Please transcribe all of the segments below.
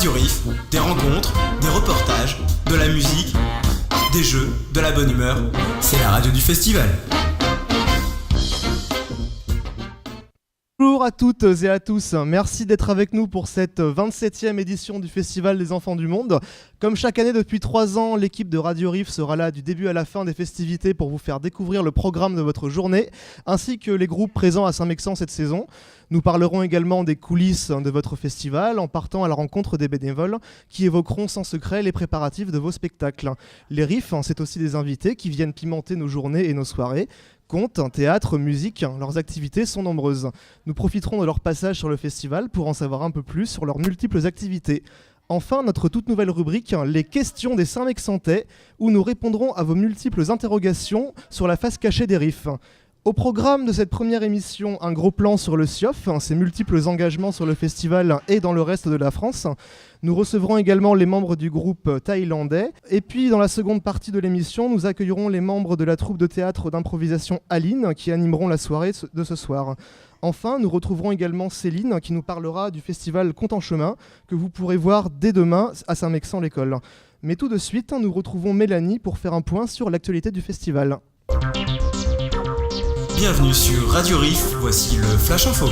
Radio Riff, des rencontres, des reportages, de la musique, des jeux, de la bonne humeur. C'est la radio du festival. Bonjour à toutes et à tous, merci d'être avec nous pour cette 27e édition du Festival des Enfants du Monde. Comme chaque année depuis 3 ans, l'équipe de Radio Riff sera là du début à la fin des festivités pour vous faire découvrir le programme de votre journée, ainsi que les groupes présents à Saint-Mexant cette saison. Nous parlerons également des coulisses de votre festival en partant à la rencontre des bénévoles qui évoqueront sans secret les préparatifs de vos spectacles. Les Riffs, c'est aussi des invités qui viennent pimenter nos journées et nos soirées. Contes, théâtre, musique, leurs activités sont nombreuses. Nous profiterons de leur passage sur le festival pour en savoir un peu plus sur leurs multiples activités. Enfin, notre toute nouvelle rubrique, les questions des Saint-Mexantais, où nous répondrons à vos multiples interrogations sur la face cachée des Riffs. Au programme de cette première émission, un gros plan sur le SIOF, ses multiples engagements sur le festival et dans le reste de la France. Nous recevrons également les membres du groupe thaïlandais. Et puis, dans la seconde partie de l'émission, nous accueillerons les membres de la troupe de théâtre d'improvisation Aline qui animeront la soirée de ce soir. Enfin, nous retrouverons également Céline qui nous parlera du festival Contes en chemin que vous pourrez voir dès demain à Saint-Mexant-l'École. Mais tout de suite, nous retrouvons Mélanie pour faire un point sur l'actualité du festival. Bienvenue sur Radio Riff, voici le Flash Info.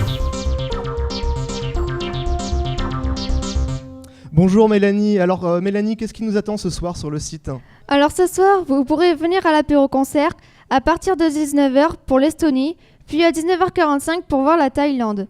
Bonjour Mélanie, alors Mélanie, qu'est-ce qui nous attend ce soir sur le site ? Alors ce soir, vous pourrez venir à l'apéro-concert à partir de 19h pour l'Estonie, puis à 19h45 pour voir la Thaïlande.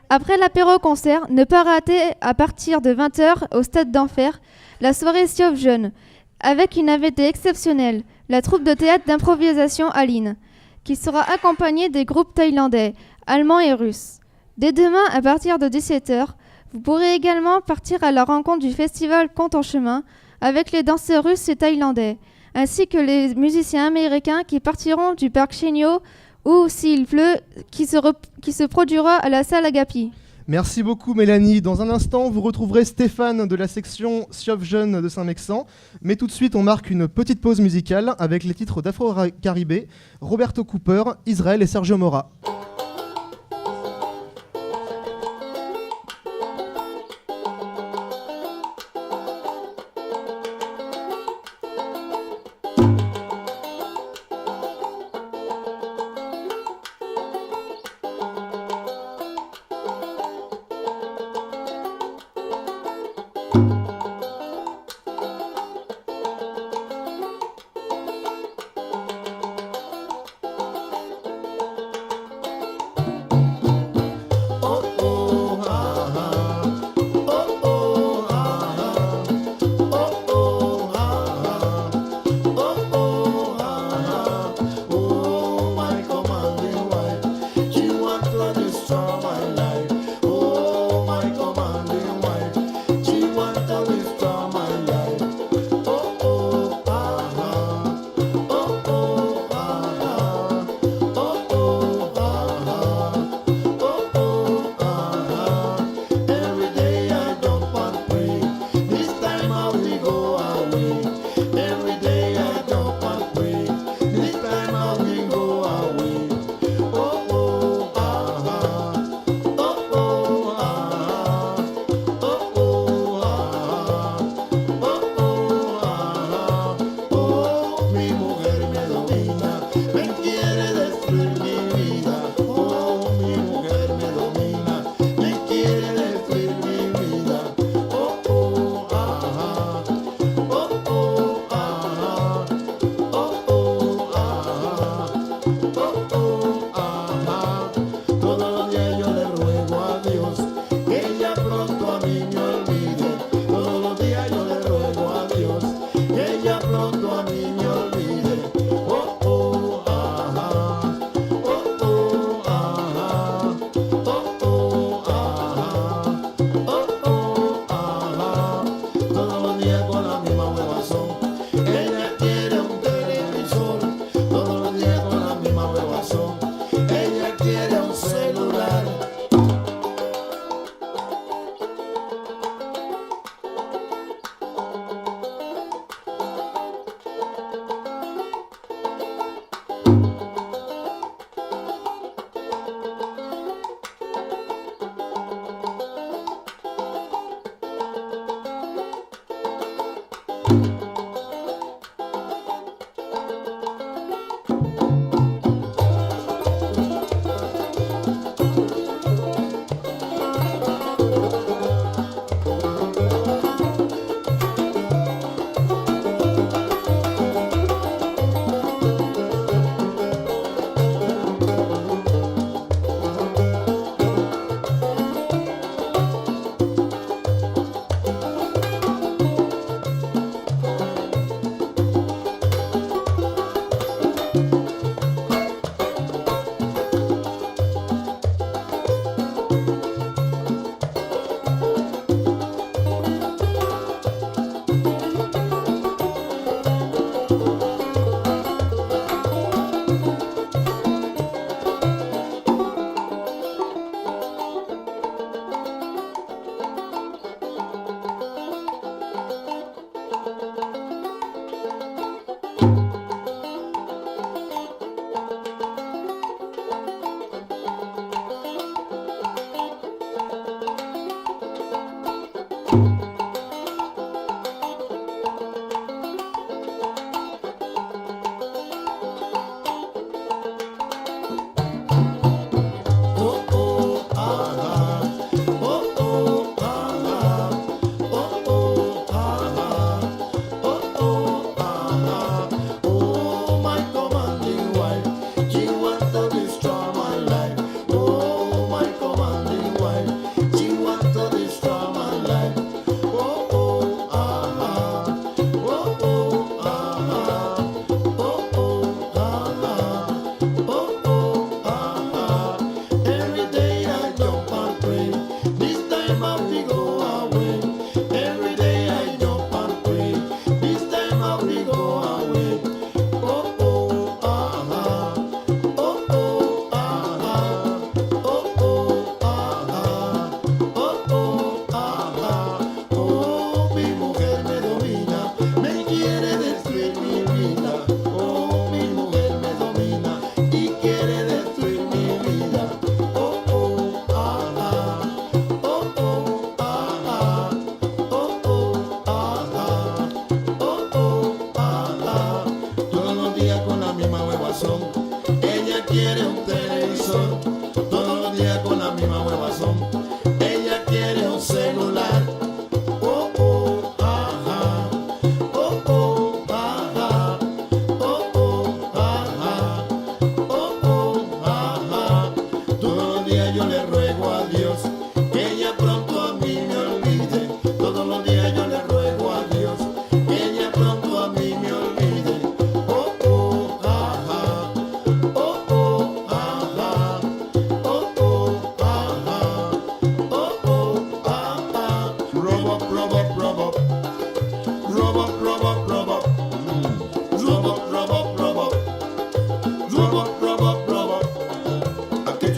Après l'apéro-concert, ne pas rater à partir de 20h au Stade d'Enfer, la soirée SIOF Jeune, avec une invitée exceptionnelle, la troupe de théâtre d'improvisation Aline, qui sera accompagnée des groupes thaïlandais, allemands et russes. Dès demain, à partir de 17h, vous pourrez également partir à la rencontre du festival Contes en chemin avec les danseurs russes et thaïlandais, ainsi que les musiciens américains qui partiront du parc Chenio ou, s'il pleut, qui se produira à la salle Agapi. Merci beaucoup Mélanie. Dans un instant, vous retrouverez Stéphane de la section SIOF Jeune de Saint-Mexant. Mais tout de suite, on marque une petite pause musicale avec les titres d'Afro-Caribé, Roberto Cooper, Israël et Sergio Mora.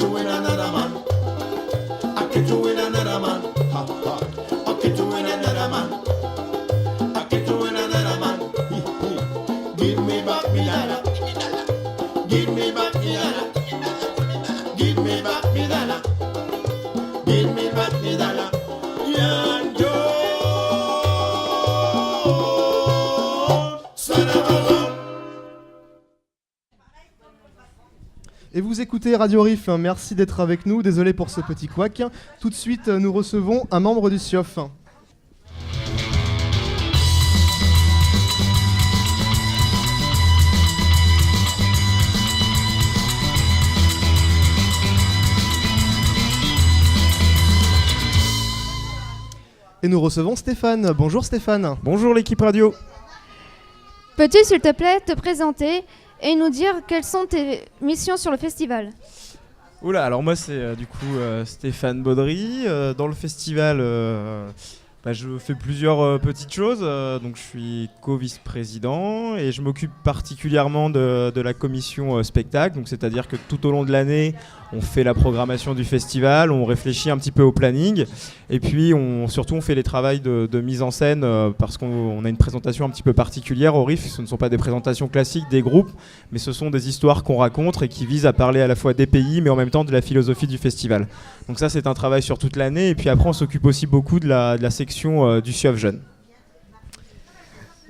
catch you with another man. I catch you with another man. Ha ha. I catch you with another man. I catch you with another man. Give me back me dollar. Give me back me dollar. Give me back me dollar. Give me back me dollar. Young Joe, son of a gun. Et vous écoutez Radio Riff, merci d'être avec nous, désolé pour ce petit couac. Tout de suite, nous recevons un membre du SIOF. Et nous recevons Stéphane. Bonjour Stéphane. Bonjour l'équipe radio. Peux-tu, s'il te plaît, te présenter et nous dire quelles sont tes missions sur le festival? Oula, alors moi c'est Stéphane Baudry. Dans le festival, je fais plusieurs petites choses. Donc je suis co-vice-président et je m'occupe particulièrement de la commission spectacle. Donc c'est-à-dire que tout au long de l'année, on fait la programmation du festival, on réfléchit un petit peu au planning et puis surtout on fait les travaux de mise en scène parce qu'on a une présentation un petit peu particulière au RIF. Ce ne sont pas des présentations classiques des groupes, mais ce sont des histoires qu'on raconte et qui visent à parler à la fois des pays mais en même temps de la philosophie du festival. Donc ça c'est un travail sur toute l'année et puis après on s'occupe aussi beaucoup de la section du SIOF Jeune.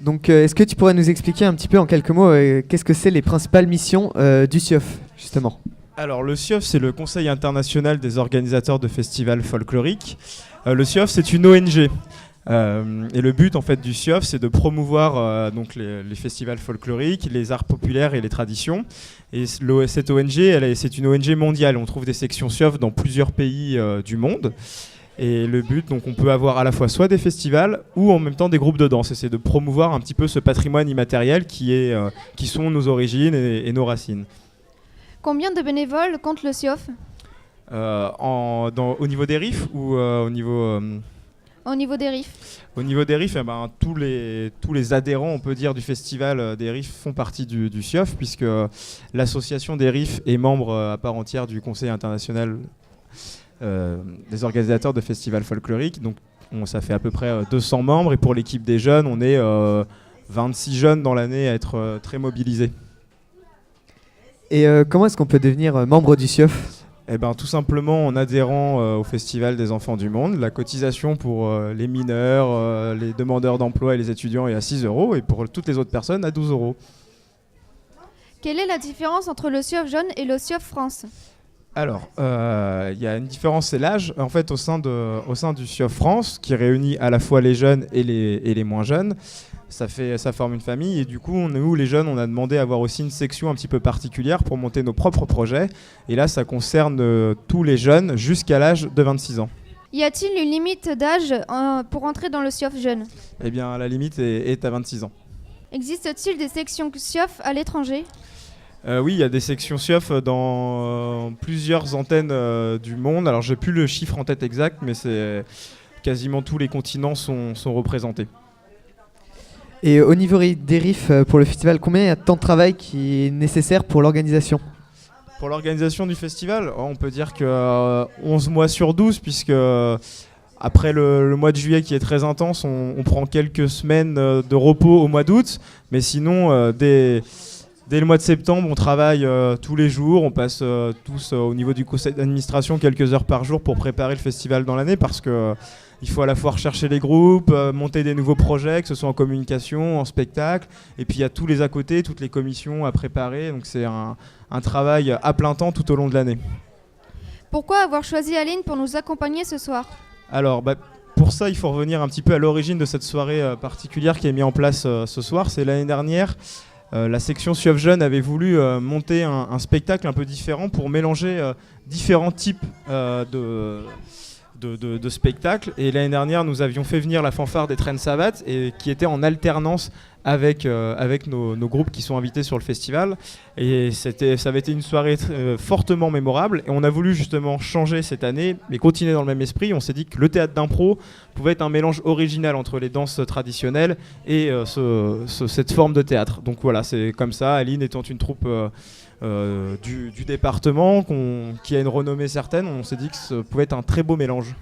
Donc est-ce que tu pourrais nous expliquer un petit peu en quelques mots qu'est-ce que c'est les principales missions du SIOF justement? Alors le SIOF c'est le Conseil international des organisateurs de festivals folkloriques. Le SIOF c'est une ONG et le but en fait du SIOF c'est de promouvoir donc les festivals folkloriques, les arts populaires et les traditions. Et cette ONG c'est une ONG mondiale, on trouve des sections SIOF dans plusieurs pays du monde. Et le but, donc on peut avoir à la fois soit des festivals ou en même temps des groupes de danse. Et c'est de promouvoir un petit peu ce patrimoine immatériel qui sont nos origines et nos racines. Combien de bénévoles compte le SIOF? Au niveau des RIF ou au niveau... Au niveau des RIF. Au niveau des RIF, tous les adhérents, on peut dire, du festival des RIF font partie du SIOF, puisque l'association des RIF est membre à part entière du Conseil international des organisateurs de festivals folkloriques. Donc ça fait à peu près 200 membres, et pour l'équipe des jeunes, on est 26 jeunes dans l'année à être très mobilisés. Et comment est-ce qu'on peut devenir membre du SIOF ? Tout simplement en adhérant au Festival des Enfants du Monde. La cotisation pour les mineurs, les demandeurs d'emploi et les étudiants est à 6 € et pour toutes les autres personnes à 12 €. Quelle est la différence entre le SIOF Jeune et le SIOF France ? Alors, y a une différence, c'est l'âge. En fait, au sein du SIOF France, qui réunit à la fois les jeunes et les moins jeunes, ça forme une famille. Et du coup, nous, les jeunes, on a demandé à avoir aussi une section un petit peu particulière pour monter nos propres projets. Et là, ça concerne tous les jeunes jusqu'à l'âge de 26 ans. Y a-t-il une limite d'âge pour entrer dans le SIOF Jeune ? Eh bien, la limite est à 26 ans. Existe-t-il des sections SIOF à l'étranger ? Oui, il y a des sections SIOF dans plusieurs antennes du monde. Alors, j'ai plus le chiffre en tête exact, mais c'est quasiment tous les continents sont représentés. Et au niveau des RIF pour le festival, combien il y a de temps de travail qui est nécessaire pour l'organisation ? Pour l'organisation du festival, on peut dire que 11 mois sur 12, puisque après le mois de juillet qui est très intense, on prend quelques semaines de repos au mois d'août. Mais sinon, dès le mois de septembre, on travaille tous les jours. On passe tous au niveau du conseil d'administration quelques heures par jour pour préparer le festival dans l'année, parce que il faut à la fois rechercher les groupes, monter des nouveaux projets, que ce soit en communication, en spectacle. Et puis il y a tous les à côté, toutes les commissions à préparer. Donc c'est un travail à plein temps tout au long de l'année. Pourquoi avoir choisi Aline pour nous accompagner ce soir ? Alors pour ça, il faut revenir un petit peu à l'origine de cette soirée particulière qui est mise en place ce soir. C'est l'année dernière. La section SIOF Jeune avait voulu monter un spectacle un peu différent pour mélanger différents types de spectacles. Et l'année dernière, nous avions fait venir la fanfare des Traînes Savates, qui était en alternance avec nos groupes qui sont invités sur le festival. Et ça avait été une soirée fortement mémorable. Et on a voulu justement changer cette année, mais continuer dans le même esprit. On s'est dit que le théâtre d'impro pouvait être un mélange original entre les danses traditionnelles et cette forme de théâtre. Donc voilà, c'est comme ça. Aline étant une troupe du département qui a une renommée certaine, on s'est dit que ça pouvait être un très beau mélange.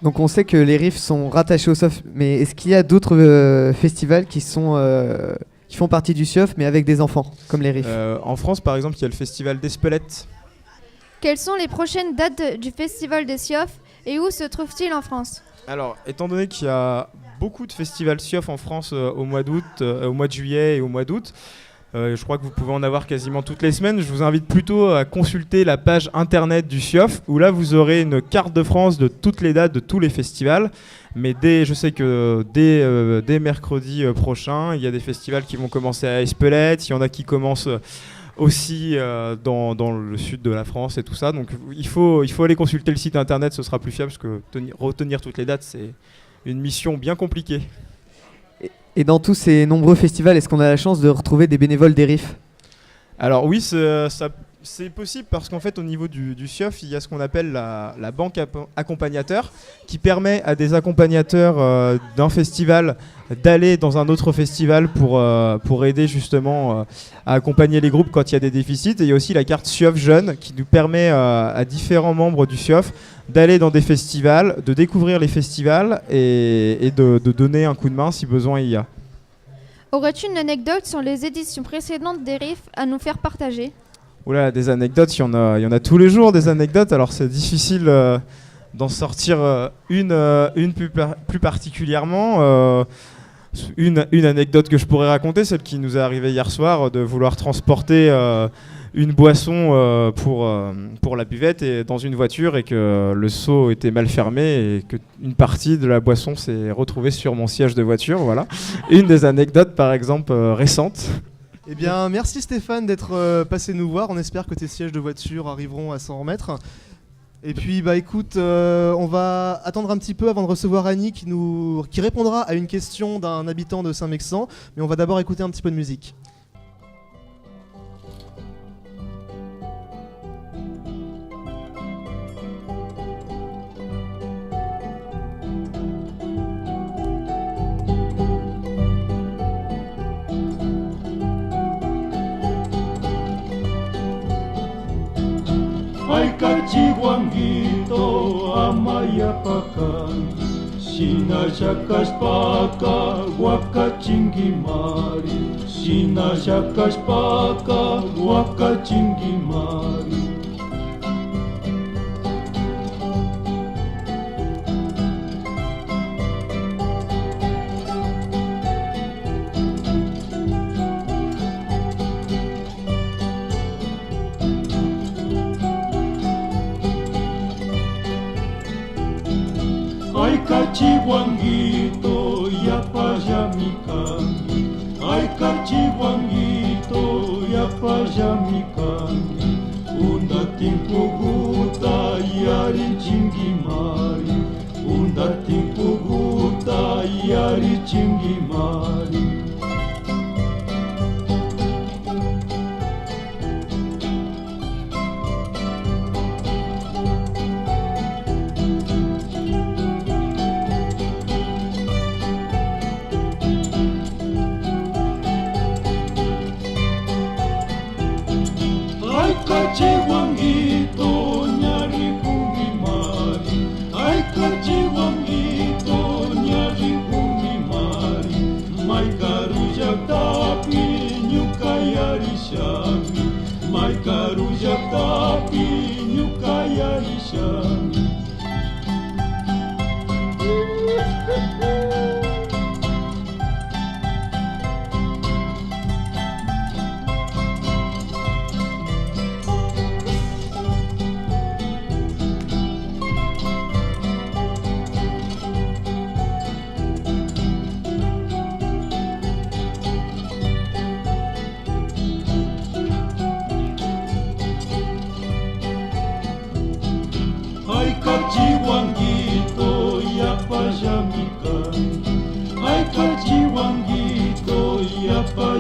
Donc on sait que les Riffs sont rattachés au SIOF, mais est-ce qu'il y a d'autres festivals qui font partie du SIOF mais avec des enfants, comme les Riffs? En France par exemple, il y a le festival d'Espelette. Quelles sont les prochaines dates du festival des SIOF et où se trouve-t-il en France? Alors, étant donné qu'il y a beaucoup de festivals SIOF en France au mois d'août, au mois de juillet et au mois d'août, je crois que vous pouvez en avoir quasiment toutes les semaines. Je vous invite plutôt à consulter la page internet du SIOF, où là vous aurez une carte de France de toutes les dates de tous les festivals. Mais je sais que dès mercredi prochain, il y a des festivals qui vont commencer à Espelette, il y en a qui commencent aussi dans le sud de la France et tout ça. Donc il faut aller consulter le site internet, ce sera plus fiable, parce que retenir toutes les dates, c'est une mission bien compliquée. Et dans tous ces nombreux festivals, est-ce qu'on a la chance de retrouver des bénévoles des Riffs? Alors oui, c'est possible, parce qu'en fait au niveau du SIOF, il y a ce qu'on appelle la banque accompagnateur, qui permet à des accompagnateurs d'un festival d'aller dans un autre festival pour aider justement à accompagner les groupes quand il y a des déficits. Et il y a aussi la carte SIOF Jeune qui nous permet à différents membres du SIOF d'aller dans des festivals, de découvrir les festivals et de donner un coup de main si besoin il y a. Aurais-tu une anecdote sur les éditions précédentes des Riffs à nous faire partager? Oula, des anecdotes, il y en a tous les jours des anecdotes, alors c'est difficile d'en sortir une plus particulièrement. Une anecdote que je pourrais raconter, celle qui nous est arrivée hier soir, de vouloir transporter une boisson pour la buvette et dans une voiture, et que le seau était mal fermé et qu'une partie de la boisson s'est retrouvée sur mon siège de voiture. Voilà, une des anecdotes par exemple récentes. Eh bien, merci Stéphane d'être passé nous voir. On espère que tes sièges de voiture arriveront à s'en remettre. Et puis, bah écoute, on va attendre un petit peu avant de recevoir Annie qui répondra à une question d'un habitant de Saint-Mexan. Mais on va d'abord écouter un petit peu de musique. Ay kachiwanguito amayapakan Sinashakaspaka wakachingimari Sinashakaspaka wakachingimari Ay kachiwanguito yapayamikami Ay kachiwanguito yapayamikami Unda timpuguta yari chingimari Unda timpuguta yari chingimari kachiwanguito nyari kumimari Ay kachiwanguito nyari kumimari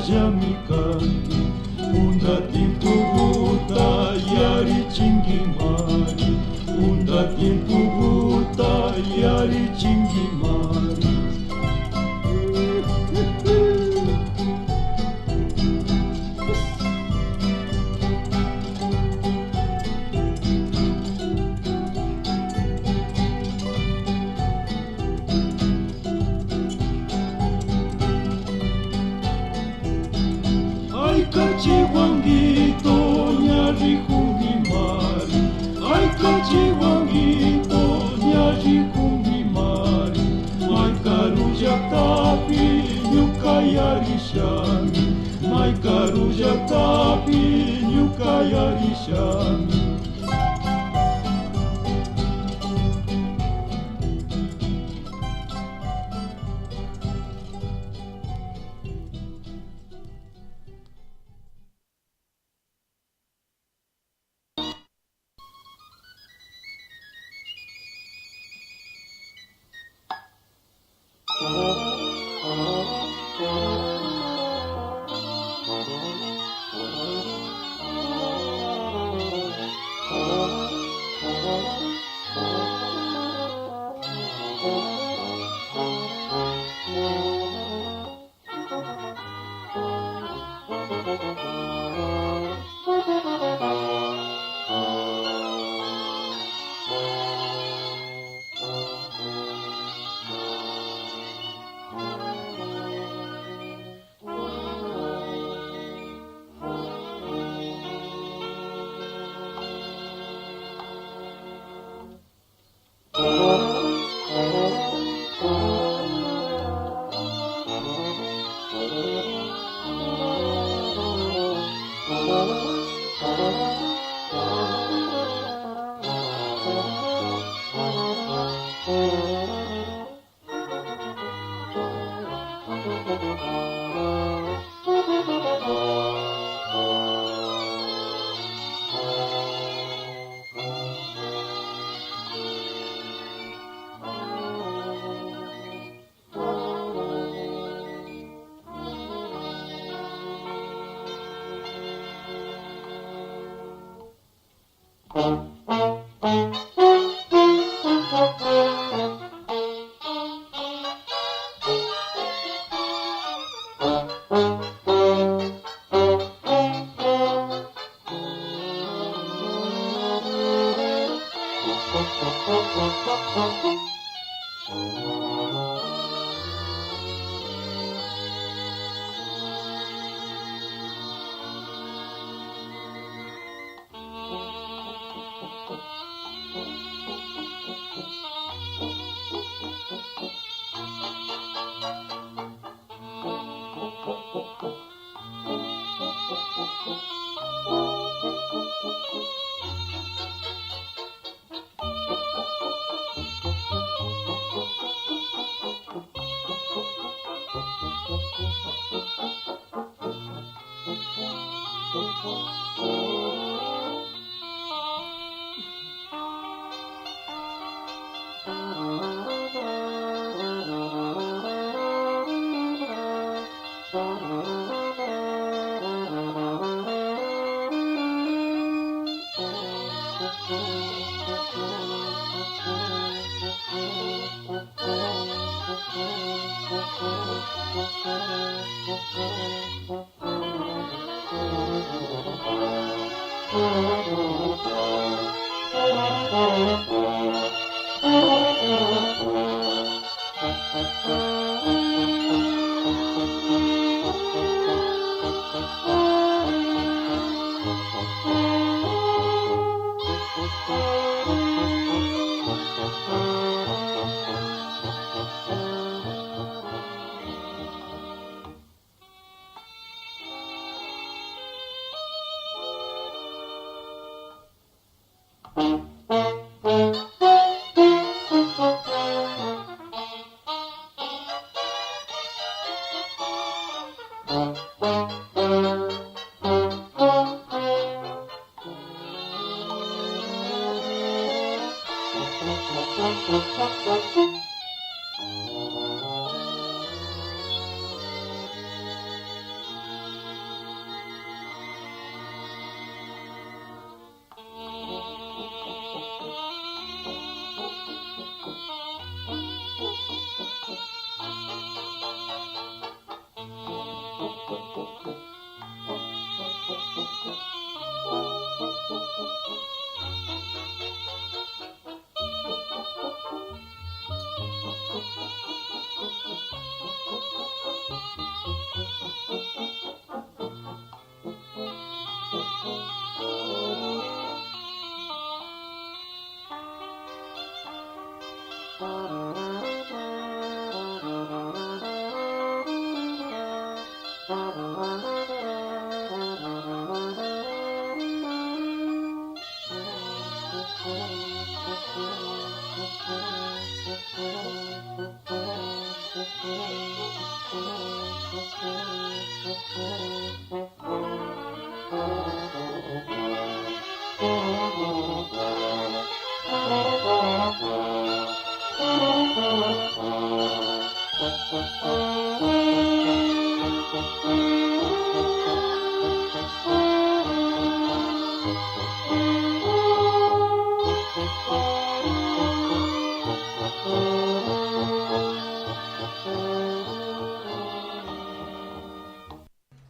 jamikanki Undatin tubuta yari chingimari Undatin tubuta yari chingimari Ai kachiwangito nyari kumimari Ai kachiwangito nyari kumimari Mai karuja tapi nyuka yari shami Mai karuja tapi nyuka yari shami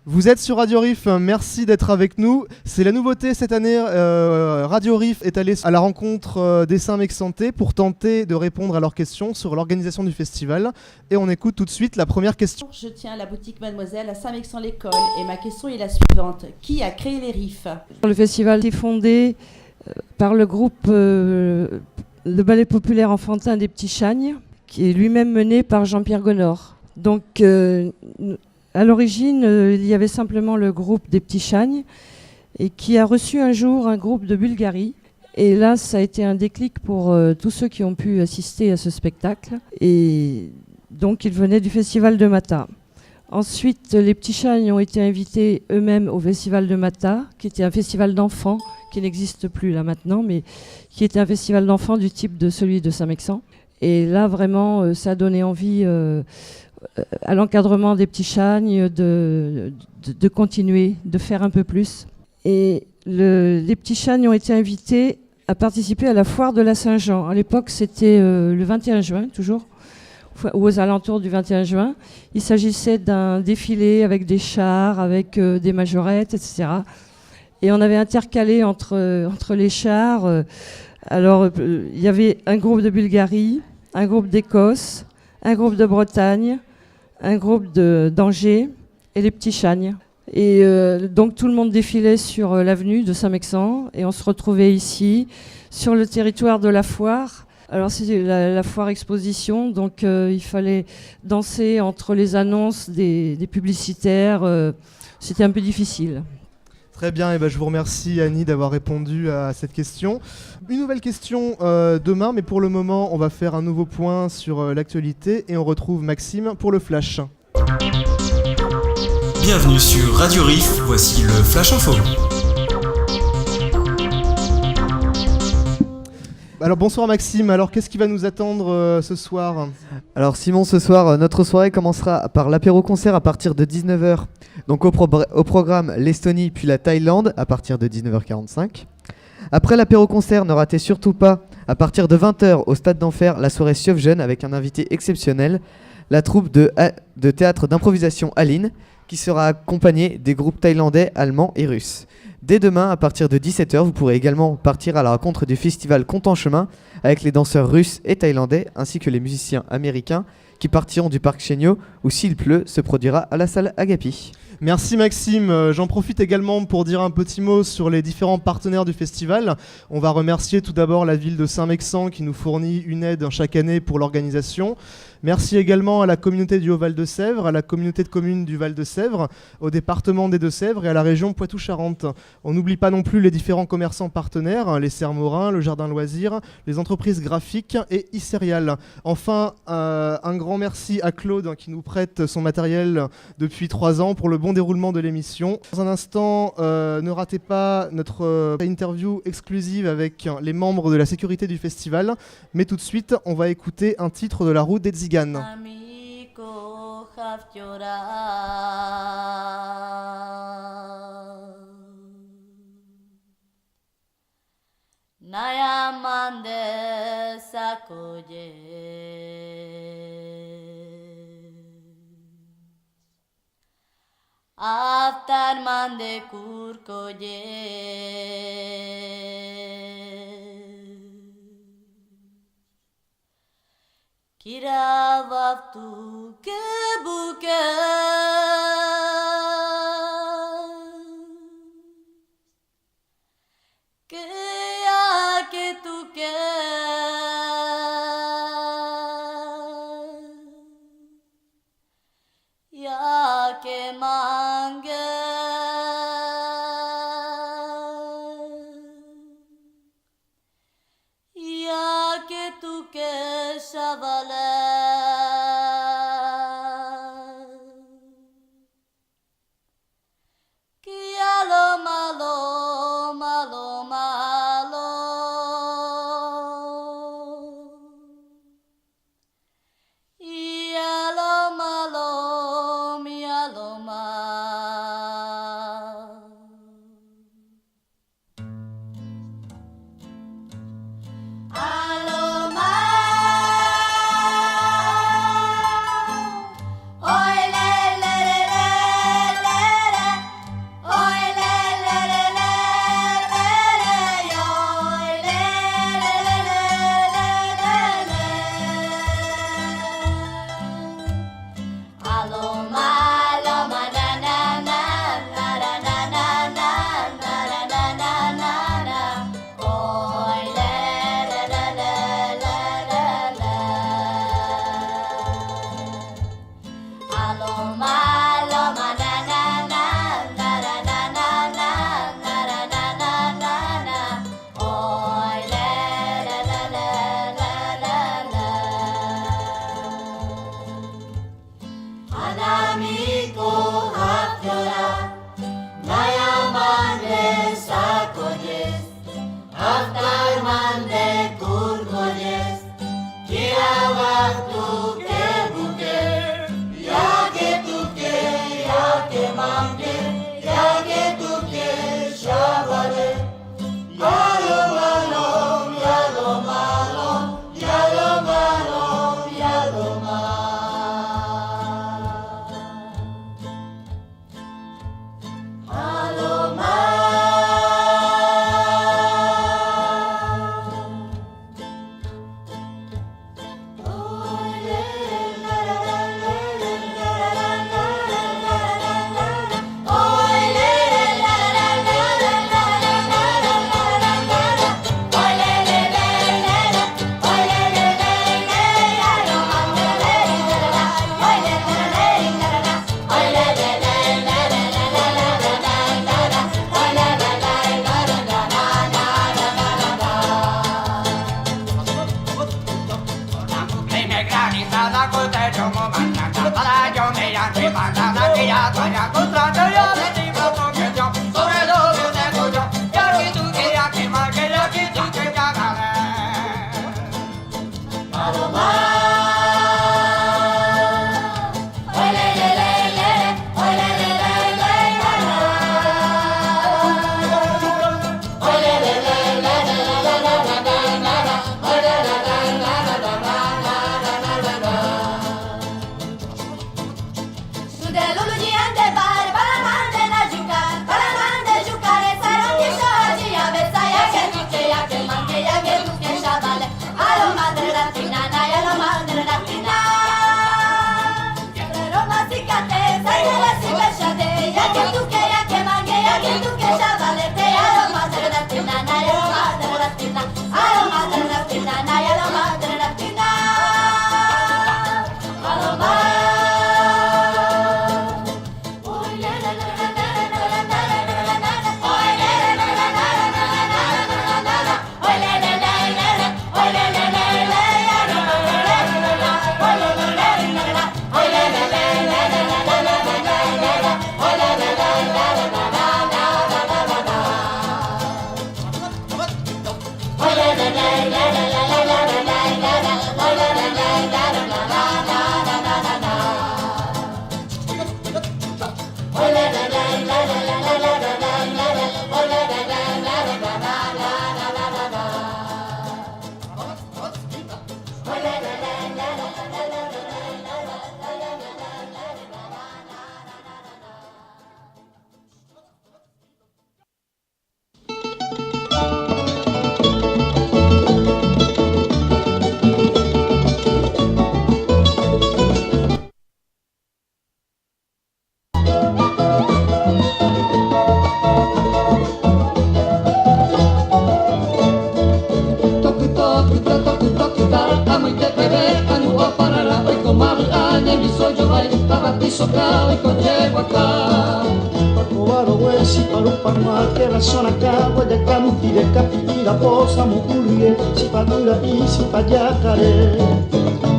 Vous êtes sur Radio Riff, merci d'être avec nous. C'est la nouveauté cette année, Radio Riff est allé à la rencontre des Saint-Mexantais pour tenter de répondre à leurs questions sur l'organisation du festival. Et on écoute tout de suite la première question. Je tiens la boutique Mademoiselle à Saint-Mexan-l'École et ma question est la suivante. Qui a créé les Riffs ? Le festival est fondé par le groupe Le Ballet Populaire Enfantin des Petits Chagnes, qui est lui-même mené par Jean-Pierre Gonor. Donc, à l'origine, il y avait simplement le groupe des Petits Chagnes et qui a reçu un jour un groupe de Bulgarie. Et là, ça a été un déclic pour tous ceux qui ont pu assister à ce spectacle. Et donc, ils venaient du Festival de Mata. Ensuite, les Petits Chagnes ont été invités eux-mêmes au Festival de Mata, qui était un festival d'enfants, qui n'existe plus là maintenant, mais qui était un festival d'enfants du type de celui de Saint-Mexan. Et là, vraiment, ça a donné envie à l'encadrement des Petits Chagnes de continuer, de faire un peu plus. Et les Petits Chagnes ont été invités à participer à la foire de la Saint-Jean. À l'époque, c'était le 21 juin, toujours, ou aux alentours du 21 juin. Il s'agissait d'un défilé avec des chars, avec des majorettes, etc. Et on avait intercalé entre les chars. Il y avait un groupe de Bulgarie, un groupe d'Écosse, un groupe de Bretagne, un groupe d'Angers et les Petits Chagnes. Et donc tout le monde défilait sur l'avenue de Saint-Mexan et on se retrouvait ici, sur le territoire de la foire. Alors c'était la foire exposition, donc il fallait danser entre les annonces des publicitaires. C'était un peu difficile. Très bien, et je vous remercie Annie d'avoir répondu à cette question. Une nouvelle question demain, mais pour le moment on va faire un nouveau point sur l'actualité et on retrouve Maxime pour le Flash. Bienvenue sur Radio Riff, voici le Flash Info. Alors bonsoir Maxime, alors qu'est-ce qui va nous attendre ce soir ? Alors Simon, ce soir, notre soirée commencera par l'apéro-concert à partir de 19h. Donc au programme l'Estonie puis la Thaïlande à partir de 19h45. Après l'apéro-concert, ne ratez surtout pas, à partir de 20h au Stade d'Enfer, la soirée Sieuv Jeune avec un invité exceptionnel, la troupe de théâtre d'improvisation Aline, qui sera accompagnée des groupes thaïlandais, allemands et russes. Dès demain, à partir de 17h, vous pourrez également partir à la rencontre du festival Compte en chemin avec les danseurs russes et thaïlandais ainsi que les musiciens américains qui partiront du parc Chéniaud où s'il pleut, se produira à la salle Agapi. Merci Maxime, j'en profite également pour dire un petit mot sur les différents partenaires du festival. On va remercier tout d'abord la ville de Saint-Mexan qui nous fournit une aide chaque année pour l'organisation. Merci également à la communauté du Haut-Val-de-Sèvres, à la communauté de communes du Val-de-Sèvres, au département des Deux-Sèvres et à la région Poitou-Charentes. On n'oublie pas non plus les différents commerçants partenaires, les Serres Morins, le Jardin Loisirs, les entreprises graphiques et Icérial. Enfin, un grand merci à Claude qui nous prête son matériel depuis 3 ans pour le bon déroulement de l'émission. Dans un instant, ne ratez pas notre interview exclusive avec les membres de la sécurité du festival. Mais tout de suite, on va écouter un titre de la route des Tziganes. Amico Haftiora Nayamande Sakoye Aftar Mande Kurkoye Kira waktu kebuka Kaya ketuke soka iko jewaka Pakowaro wesi parupanwa kera sona kawa ya kamutire kapitira posa mukurie sipadura isi pajakare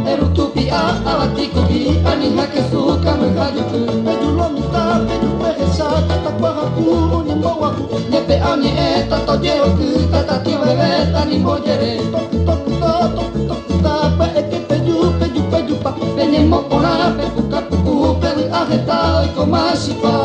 Erutupi a awatikubi ani hakesuka mekajuku Pejulo mita peju pehesa tatakwa haku nyembo waku Nyepe ani eta tojeoku tatati wewe tani mojere Tok tok tok tok tok tok pe eke peju peju peju pa Penye mokona pe puka puku Pewi aheta iko masipa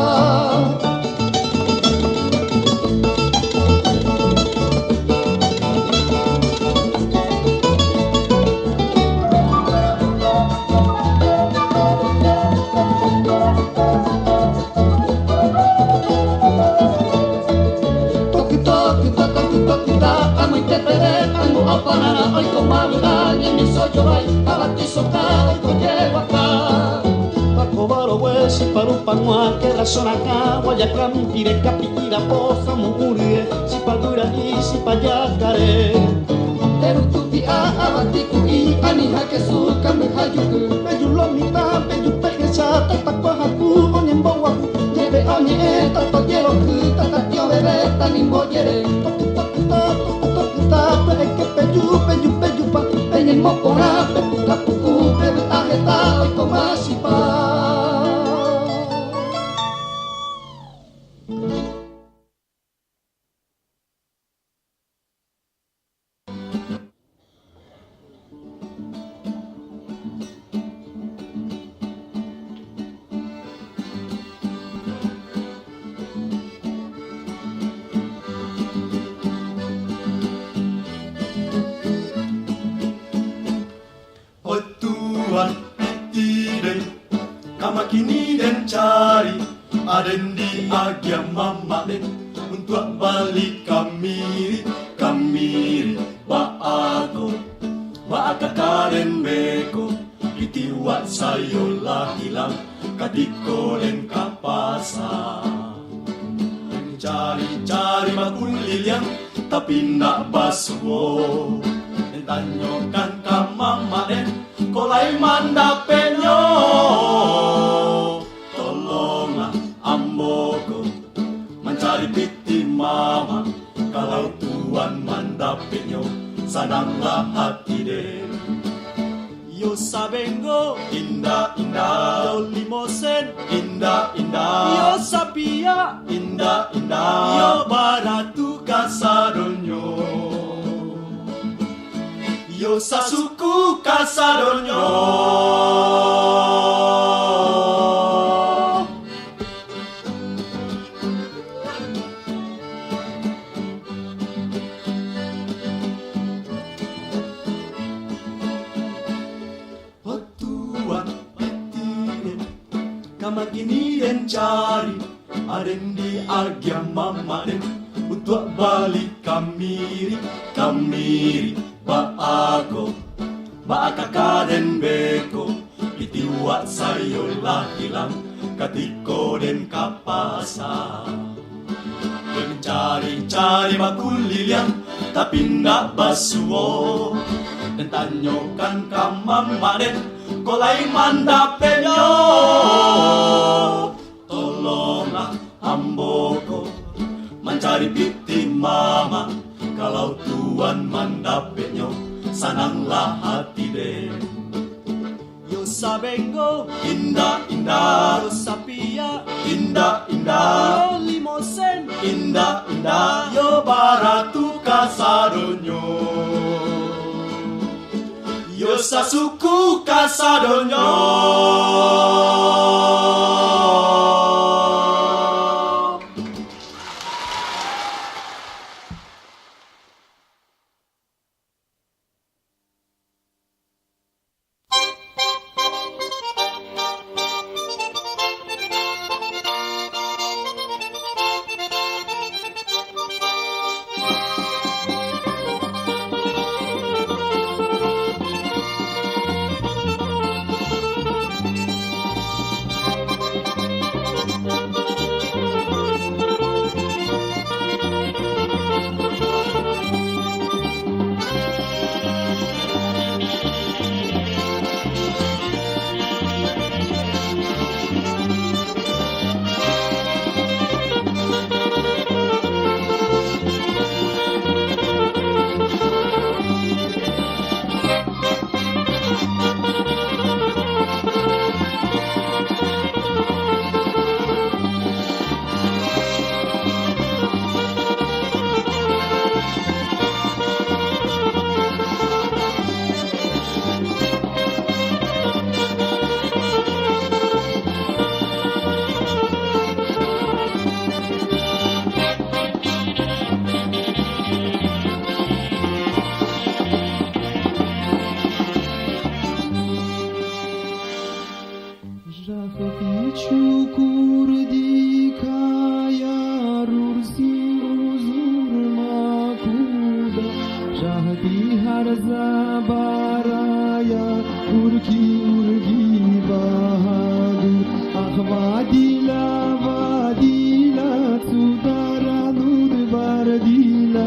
Opanara oiko mawura Nyemi sojorai Awati soka oiko jewaka Pakowaro wesi parupanwa kera sona kawa ya kamutire kapitira posa mukurie sipadura isi pajakare Erutupi a awatikubi ani hakesuka mehajuku Pejulo mita peju pehesa tatakwa haku nyembo waku Nyepe ani eta tojeoku tatati wewe tani mojere Penye mokona pe puka puku Pewi aheta oiko masipa Kamakini dan cari adendi agia mama den untuk balik kamiri ba akakaren beko itiwat sayo lah hilang kadiko den kapasa cari makuliliang tapi ndak basuo tanyokan ka mama den kolai mandapenyo tolonglah amboko mencari piti mama kalau tuan mandapenyo sadanglah hati den yo sabengo indah yo limosen indah yo sapia indah yo baratu kasadonyo Yo sasuku kasadonyo Tuan petine kamakini den cari adendi agia mama den untuk balik kamiri ba akakaren beko itiwat sayo lah hilang katiko den kapasa mencari makuliliang tapi ndak basuo dan tanyokan ka mama den kolai mandapenyo tolonglah amboko mencari piti mama kalau tuan mandapenyo sananglah hati den yo sabengo indah yo sapia indah yo limosen indah yo baratu kasadonyo yo sasuku kasadonyo Ihar zabaraya urgi urgi bahadur Ahvadila vadila sudara nud bardila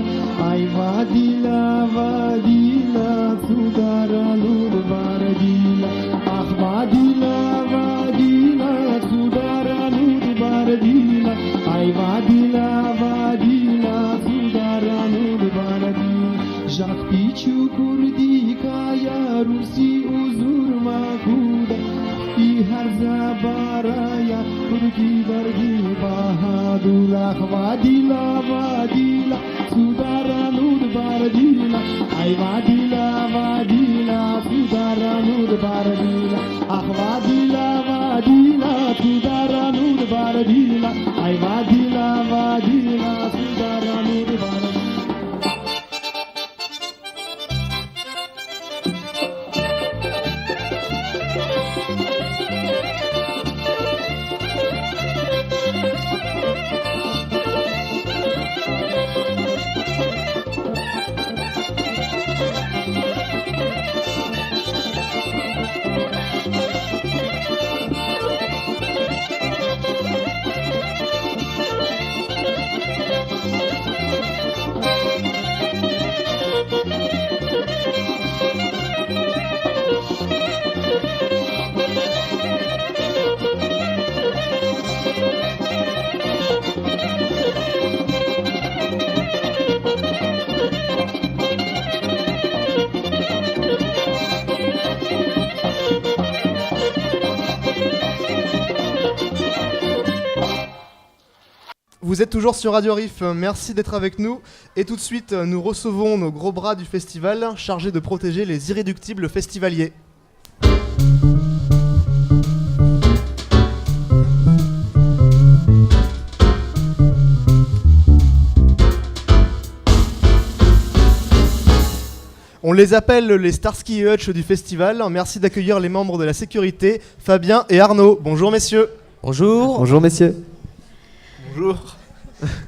Ay vadila vadila sudara nud bardila Ahvadila vadila sudara nud bardila Ay vadila vadila sudara nud bardila Jacques kurdi kaya rusi uzur makuda Ihar zabaraya urgi bargi bahadur Ahvadila vadila sudara nud bardila Ay vadila vadila sudara nud bardila Ahvadila vadila sudara nud bardila Ay vadila vadila sudara nud bardila Vous êtes toujours sur Radio Riff, merci d'être avec nous. Et tout de suite, nous recevons nos gros bras du festival, chargés de protéger les irréductibles festivaliers. On les appelle les Starsky et Hutch du festival. Merci d'accueillir les membres de la sécurité, Fabien et Arnaud. Bonjour messieurs. Bonjour. Bonjour messieurs. Bonjour.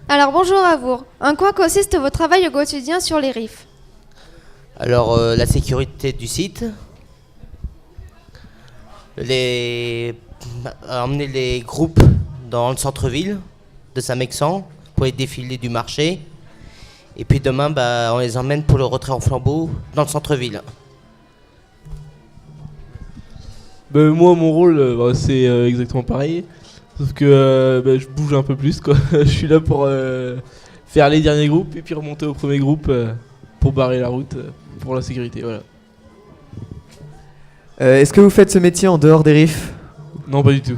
Alors bonjour à vous. En quoi consiste votre travail au quotidien sur les riffs? Alors la sécurité du site, emmener les groupes dans le centre-ville de Saint-Mexan pour les défilés du marché. Et puis demain, on les emmène pour le retrait en flambeau dans le centre-ville. Moi, mon rôle, c'est exactement pareil. Sauf que je bouge un peu plus, quoi. Je suis là pour faire les derniers groupes et puis remonter au premier groupe pour barrer la route pour la sécurité. Voilà. Est-ce que vous faites ce métier en dehors des riffs? Non, pas du tout.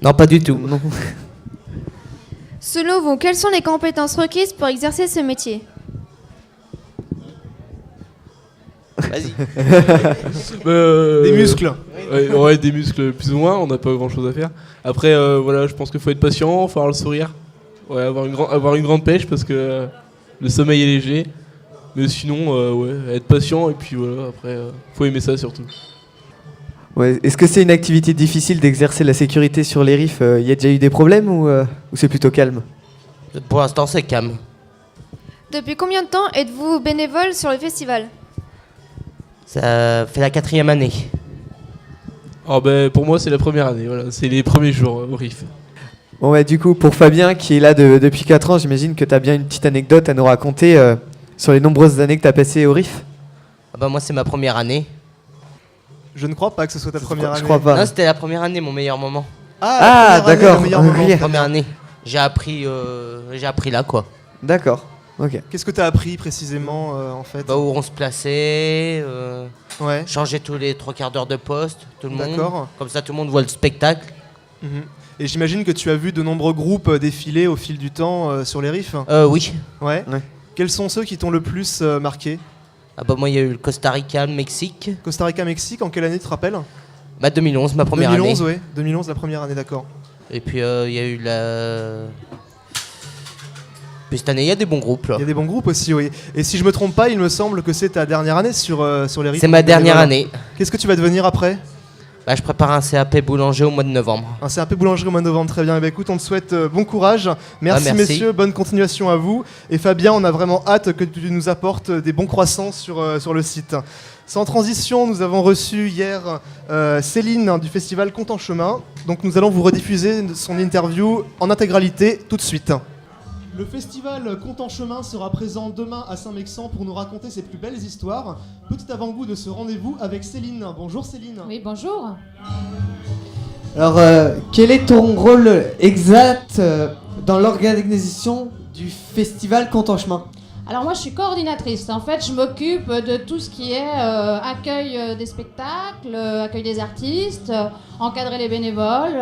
Non, pas du tout. Non. Selon vous, quelles sont les compétences requises pour exercer ce métier? Vas-y. Des muscles. Ouais, des muscles plus ou moins, on n'a pas grand chose à faire. Après, voilà, je pense qu'il faut être patient, faut avoir le sourire, ouais, avoir une grande pêche parce que le sommeil est léger. Mais sinon, ouais, être patient et puis voilà, après, faut aimer ça surtout. Ouais, est-ce que c'est une activité difficile d'exercer la sécurité sur les riffs? Y a déjà eu des problèmes ou c'est plutôt calme? Pour l'instant, c'est calme. Depuis combien de temps êtes-vous bénévole sur le festival? Ça fait la 4e année. Alors pour moi, c'est la première année, voilà, c'est les premiers jours au riff. Bon ouais, du coup, pour Fabien qui est là depuis 4 ans, j'imagine que tu as bien une petite anecdote à nous raconter sur les nombreuses années que tu as passées au riff. Moi, c'est ma première année. Je ne crois pas que ce soit ta première année. Je crois pas. Non, c'était la première année, mon meilleur moment. D'accord. La première année. J'ai appris là, quoi. D'accord. Ok. Qu'est-ce que tu as appris précisément en fait? Où on se plaçait, ouais. Changer tous les 3/4 d'heure de poste, tout le monde. D'accord. Comme ça, tout le monde voit le spectacle. Et j'imagine que tu as vu de nombreux groupes défiler au fil du temps sur les riffs. Oui. Ouais. Quels sont ceux qui t'ont le plus marqué? Moi, il y a eu le Costa Rica, le Mexique. Costa Rica, Mexique, en quelle année tu te rappelles? 2011, ma première année. 2011, oui. 2011, la première année, d'accord. Et puis, il y a eu la... Puis cette année, il y a des bons groupes, là. Il y a des bons groupes aussi, oui. Et si je me trompe pas, il me semble que c'est ta dernière année sur les riffs. C'est ma dernière année. Qu'est-ce que tu vas devenir après? Je prépare un CAP boulanger au mois de novembre. Un CAP boulangerie au mois de novembre, très bien. Et écoute, on te souhaite bon courage. Merci, messieurs, bonne continuation à vous. Et Fabien, on a vraiment hâte que tu nous apportes des bons croissants sur le site. Sans transition, nous avons reçu hier Céline du festival Compte en Chemin. Donc nous allons vous rediffuser son interview en intégralité tout de suite. Le festival Compte en Chemin sera présent demain à Saint-Mexan pour nous raconter ses plus belles histoires. Petit avant-goût de ce rendez-vous avec Céline. Bonjour Céline. Oui, bonjour. Alors, quel est ton rôle exact dans l'organisation du festival Compte en Chemin ? Alors moi je suis coordinatrice, en fait je m'occupe de tout ce qui est accueil des spectacles, accueil des artistes, encadrer les bénévoles,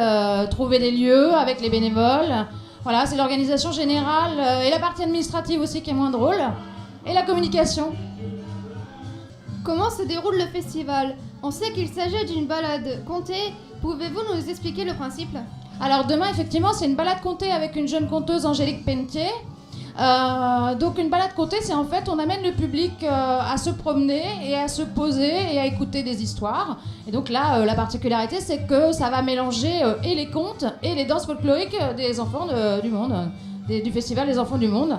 trouver des lieux avec les bénévoles. Voilà, c'est l'organisation générale et la partie administrative aussi qui est moins drôle, et la communication. Comment se déroule le festival ? On sait qu'il s'agit d'une balade contée. Pouvez-vous nous expliquer le principe ? Alors demain effectivement c'est une balade contée avec une jeune conteuse, Angélique Pentier. Donc une balade contée, c'est en fait on amène le public à se promener et à se poser et à écouter des histoires. Et donc là la particularité c'est que ça va mélanger et les contes et les danses folkloriques des enfants du monde, du festival des enfants du monde.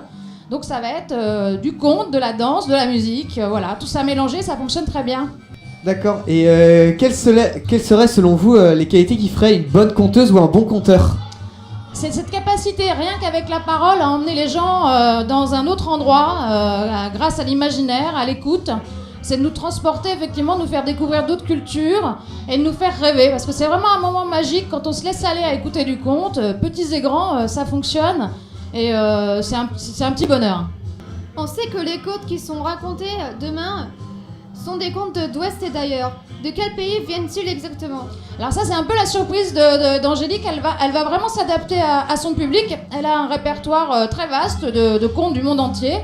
Donc ça va être du conte, de la danse, de la musique, voilà, tout ça mélangé, ça fonctionne très bien. D'accord, et quelles seraient selon vous les qualités qui feraient une bonne conteuse ou un bon conteur ? C'est cette capacité, rien qu'avec la parole, à emmener les gens dans un autre endroit, grâce à l'imaginaire, à l'écoute. C'est de nous transporter, effectivement, de nous faire découvrir d'autres cultures et de nous faire rêver. Parce que c'est vraiment un moment magique quand on se laisse aller à écouter du conte. Petits et grands, ça fonctionne. Et c'est un petit bonheur. On sait que les contes qui sont racontés demain sont des contes d'Ouest et d'ailleurs. De quel pays viennent-ils exactement ? Alors ça c'est un peu la surprise d'Angélique, elle va vraiment s'adapter à son public. Elle a un répertoire très vaste de contes du monde entier.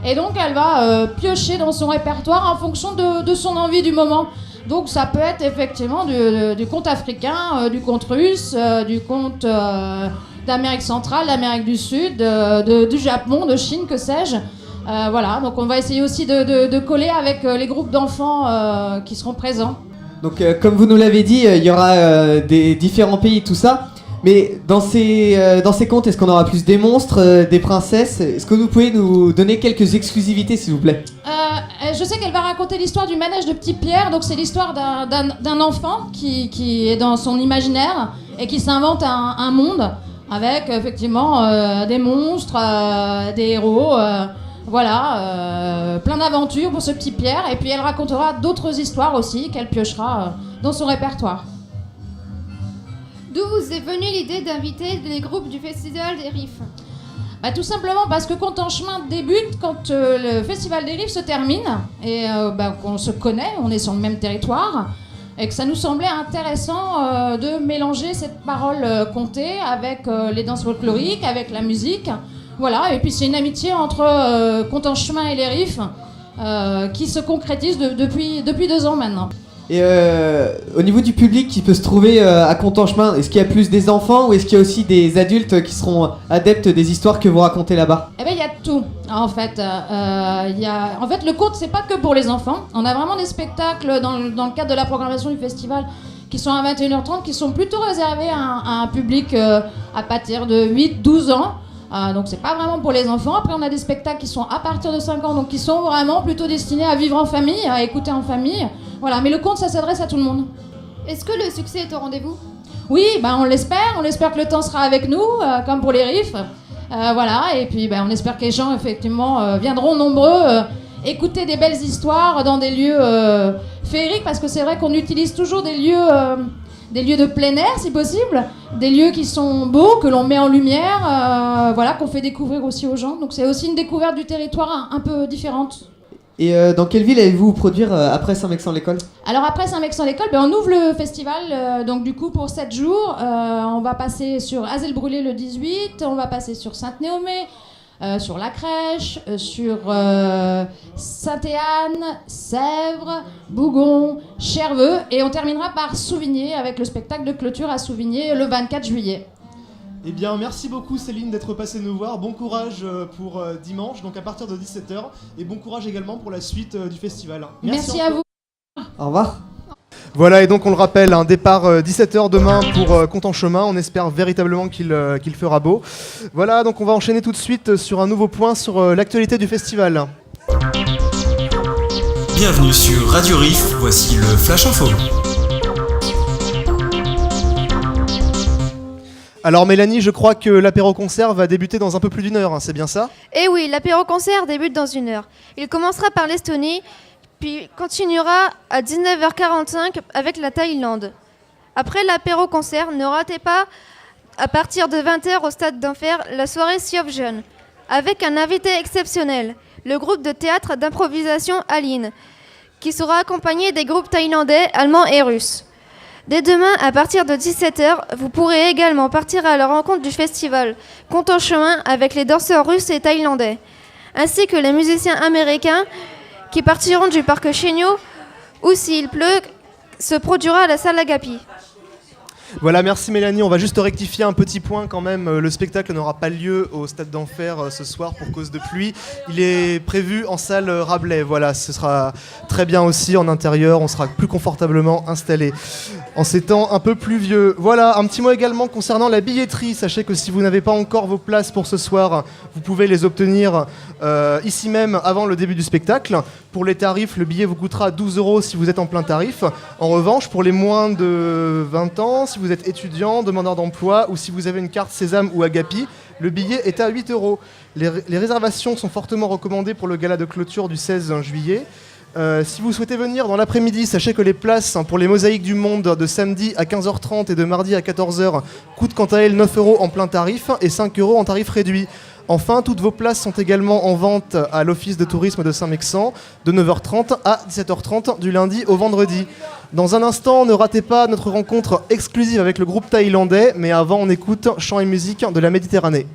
Et donc elle va piocher dans son répertoire en fonction de son envie du moment. Donc ça peut être effectivement du conte africain, du conte russe, du conte d'Amérique centrale, d'Amérique du Sud, du Japon, de Chine, que sais-je. Voilà, donc on va essayer aussi de coller avec les groupes d'enfants qui seront présents. Donc comme vous nous l'avez dit, il y aura des différents pays, tout ça. Mais dans ces contes, est-ce qu'on aura plus des monstres, des princesses ? Est-ce que vous pouvez nous donner quelques exclusivités, s'il vous plaît ? Je sais qu'elle va raconter l'histoire du manège de Petit Pierre. Donc c'est l'histoire d'un enfant qui est dans son imaginaire et qui s'invente un monde avec effectivement des monstres, des héros... Voilà, plein d'aventures pour ce petit Pierre. Et puis elle racontera d'autres histoires aussi qu'elle piochera dans son répertoire. D'où vous est venue l'idée d'inviter les groupes du Festival des Riffs ? Tout simplement parce que Compte en Chemin débute quand le Festival des Riffs se termine et qu'on se connaît, on est sur le même territoire. Et que ça nous semblait intéressant de mélanger cette parole contée avec les danses folkloriques, avec la musique. Voilà, et puis c'est une amitié entre Compte en Chemin et les Riffs qui se concrétise depuis 2 ans maintenant. Et au niveau du public qui peut se trouver à Compte en Chemin, est-ce qu'il y a plus des enfants ou est-ce qu'il y a aussi des adultes qui seront adeptes des histoires que vous racontez là-bas ? Eh bien, il y a tout, en fait. En fait, le conte, c'est pas que pour les enfants. On a vraiment des spectacles dans le cadre de la programmation du festival qui sont à 21h30, qui sont plutôt réservés à un public à partir de 8-12 ans. Donc c'est pas vraiment pour les enfants. Après on a des spectacles qui sont à partir de 5 ans, donc qui sont vraiment plutôt destinés à vivre en famille, à écouter en famille. Voilà, mais le conte ça s'adresse à tout le monde. Est-ce que le succès est au rendez-vous ? Oui, on l'espère que le temps sera avec nous, comme pour les Riffs. Voilà, et puis on espère que les gens effectivement viendront nombreux écouter des belles histoires dans des lieux féeriques, parce que c'est vrai qu'on utilise toujours des lieux de plein air si possible, des lieux qui sont beaux, que l'on met en lumière, voilà, qu'on fait découvrir aussi aux gens. Donc c'est aussi une découverte du territoire un peu différente. Et dans quelle ville allez-vous vous produire après Saint-Mexan-l'École ? Alors après Saint-Mexan-l'École, on ouvre le festival donc du coup pour 7 jours. On va passer sur Azel-Brûlé le 18, on va passer sur Sainte-Néomée, sur La Crèche, sur Sainte-Anne, Sèvres, Bougon, Cherveux, et on terminera par Souvigné avec le spectacle de clôture à Souvigné le 24 juillet. Eh bien, merci beaucoup Céline d'être passée nous voir. Bon courage pour dimanche, donc à partir de 17h, et bon courage également pour la suite du festival. Merci à vous. Au revoir. Voilà, et donc on le rappelle, un départ 17h demain pour Compte en chemin. On espère véritablement qu'il fera beau. Voilà, donc on va enchaîner tout de suite sur un nouveau point sur l'actualité du festival. Bienvenue sur Radio Riff, voici le Flash Info. Alors Mélanie, je crois que l'apéro-concert va débuter dans un peu plus d'une heure, hein, c'est bien ça ? Eh oui, l'apéro-concert débute dans 1 heure. Il commencera par l'Estonie, puis continuera à 19h45 avec la Thaïlande. Après l'apéro-concert, ne ratez pas, à partir de 20h au Stade d'Enfer, la soirée Sea of Jeune, avec un invité exceptionnel, le groupe de théâtre d'improvisation Aline, qui sera accompagné des groupes thaïlandais, allemands et russes. Dès demain, à partir de 17h, vous pourrez également partir à la rencontre du festival Compte en chemin avec les danseurs russes et thaïlandais, ainsi que les musiciens américains qui partiront du parc Chéniaud ou, s'il pleut, se produira à la salle Agapi. Voilà, merci Mélanie. On va juste rectifier un petit point quand même. Le spectacle n'aura pas lieu au Stade d'Enfer ce soir pour cause de pluie. Il est prévu en salle Rabelais. Voilà, ce sera très bien aussi en intérieur. On sera plus confortablement installé en ces temps un peu pluvieux. Voilà, un petit mot également concernant la billetterie. Sachez que si vous n'avez pas encore vos places pour ce soir, vous pouvez les obtenir ici même avant le début du spectacle. Pour les tarifs, le billet vous coûtera 12 € si vous êtes en plein tarif. En revanche, pour les moins de 20 ans, si vous êtes étudiant, demandeur d'emploi ou si vous avez une carte Sésame ou Agapi, le billet est à 8 €. Les réservations sont fortement recommandées pour le gala de clôture du 16 juillet. Si vous souhaitez venir dans l'après-midi, sachez que les places pour les Mosaïques du Monde de samedi à 15h30 et de mardi à 14h coûtent quant à elles 9 € en plein tarif et 5 € en tarif réduit. Enfin, toutes vos places sont également en vente à l'Office de tourisme de Saint-Mexant de 9h30 à 17h30 du lundi au vendredi. Dans un instant, ne ratez pas notre rencontre exclusive avec le groupe thaïlandais, mais avant on écoute Chant et musique de la Méditerranée.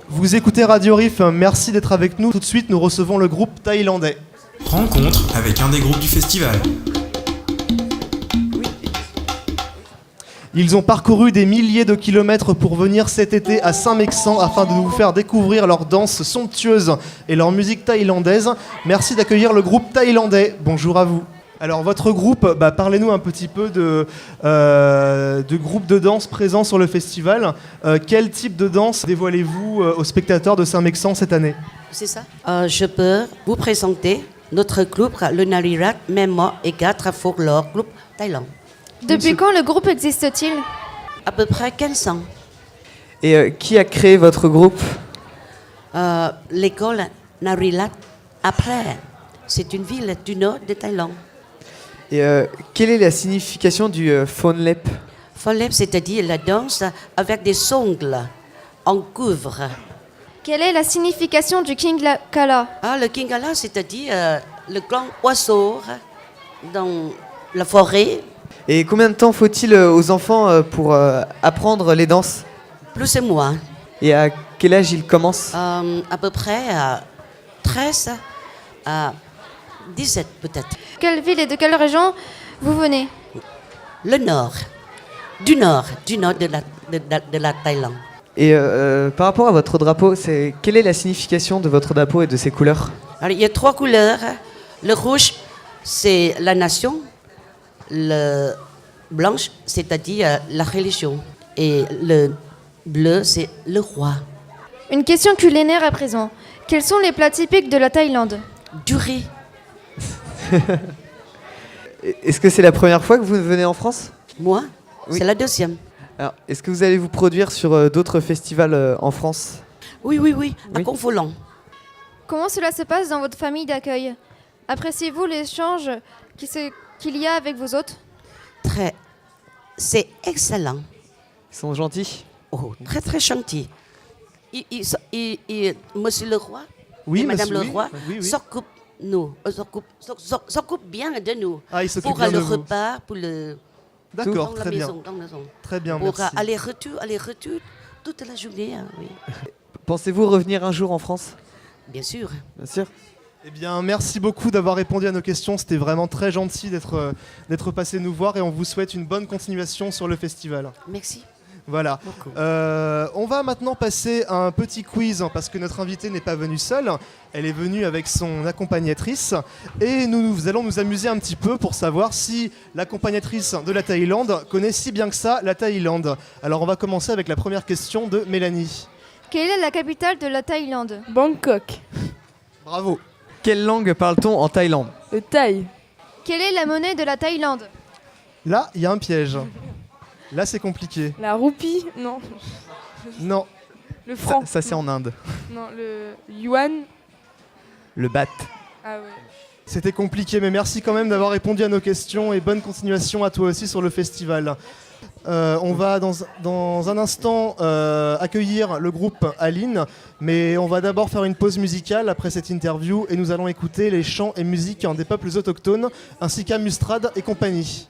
Vous écoutez Radio Riff, merci d'être avec nous. Tout de suite, nous recevons le groupe thaïlandais. Rencontre avec un des groupes du festival. Ils ont parcouru des milliers de kilomètres pour venir cet été à Saint-Mexan afin de vous faire découvrir leur danse somptueuse et leur musique thaïlandaise. Merci d'accueillir le groupe thaïlandais. Bonjour à vous. Alors votre groupe, parlez-nous un petit peu de groupe de danse présent sur le festival. Quel type de danse dévoilez-vous aux spectateurs de Saint-Mexan cette année? C'est ça. Je peux vous présenter notre groupe, le Narirat, Memo et 4 Folklore, groupe Thaïlande. Depuis quand le groupe existe-t-il? À peu près 15 ans. Et qui a créé votre groupe? L'école Narirat, après. C'est une ville du nord de Thaïlande. Et quelle est la signification du Phonlep? Phonlep, c'est-à-dire la danse avec des ongles en couvre. Quelle est la signification du Kingala? Le Kingala, c'est-à-dire le grand oiseau dans la forêt. Et combien de temps faut-il aux enfants pour apprendre les danses? Plus et moins. Et à quel âge ils commencent? À peu près 13 à 17 peut-être. Quelle ville et de quelle région vous venez? Le nord. Du nord de la Thaïlande. Et par rapport à votre drapeau, quelle est la signification de votre drapeau et de ses couleurs? Alors, il y a 3 couleurs. Le rouge, c'est la nation. Le blanche, c'est-à-dire la religion. Et le bleu, c'est le roi. Une question culinaire à présent. Quels sont les plats typiques de la Thaïlande? Du riz. Est-ce que c'est la première fois que vous venez en France? Moi, Oui. c'est la deuxième. Alors, est-ce que vous allez vous produire sur d'autres festivals en France? Oui, à Confolens. Comment cela se passe dans votre famille d'accueil? Appréciez-vous l'échange qu'il y a avec vos hôtes? Très. C'est excellent. Ils sont gentils? Oh, très très gentil. Monsieur le roi Oui, et Madame monsieur, le oui. roi Oui, oui. s'occupent bien de nous. Ah, ils s'occupent pour bien le de vous. repas, pour le D'accord, dans la très bien. maison, dans la maison. Très bien, Pour merci. aller-retour toute la journée. Oui. Pensez-vous revenir un jour en France? Bien sûr. Bien sûr. Eh bien, merci beaucoup d'avoir répondu à nos questions. C'était vraiment très gentil d'être passé nous voir et on vous souhaite une bonne continuation sur le festival. Merci. Voilà. On va maintenant passer à un petit quiz parce que notre invitée n'est pas venue seule. Elle est venue avec son accompagnatrice et nous allons nous amuser un petit peu pour savoir si l'accompagnatrice de la Thaïlande connaît si bien que ça la Thaïlande. Alors on va commencer avec la première question de Mélanie. Quelle est la capitale de la Thaïlande? Bangkok. Bravo. Quelle langue parle-t-on en Thaïlande? Le Thaï. Quelle est la monnaie de la Thaïlande? Là, il y a un piège. Là, c'est compliqué. La roupie. Non. Non. Le franc. Ça c'est en Inde. Non, le yuan. Le baht. Ah ouais. C'était compliqué, mais merci quand même d'avoir répondu à nos questions et bonne continuation à toi aussi sur le festival. On va dans un instant accueillir le groupe Aline, mais on va d'abord faire une pause musicale après cette interview et nous allons écouter les chants et musiques des peuples autochtones ainsi qu'Amustrad et compagnie.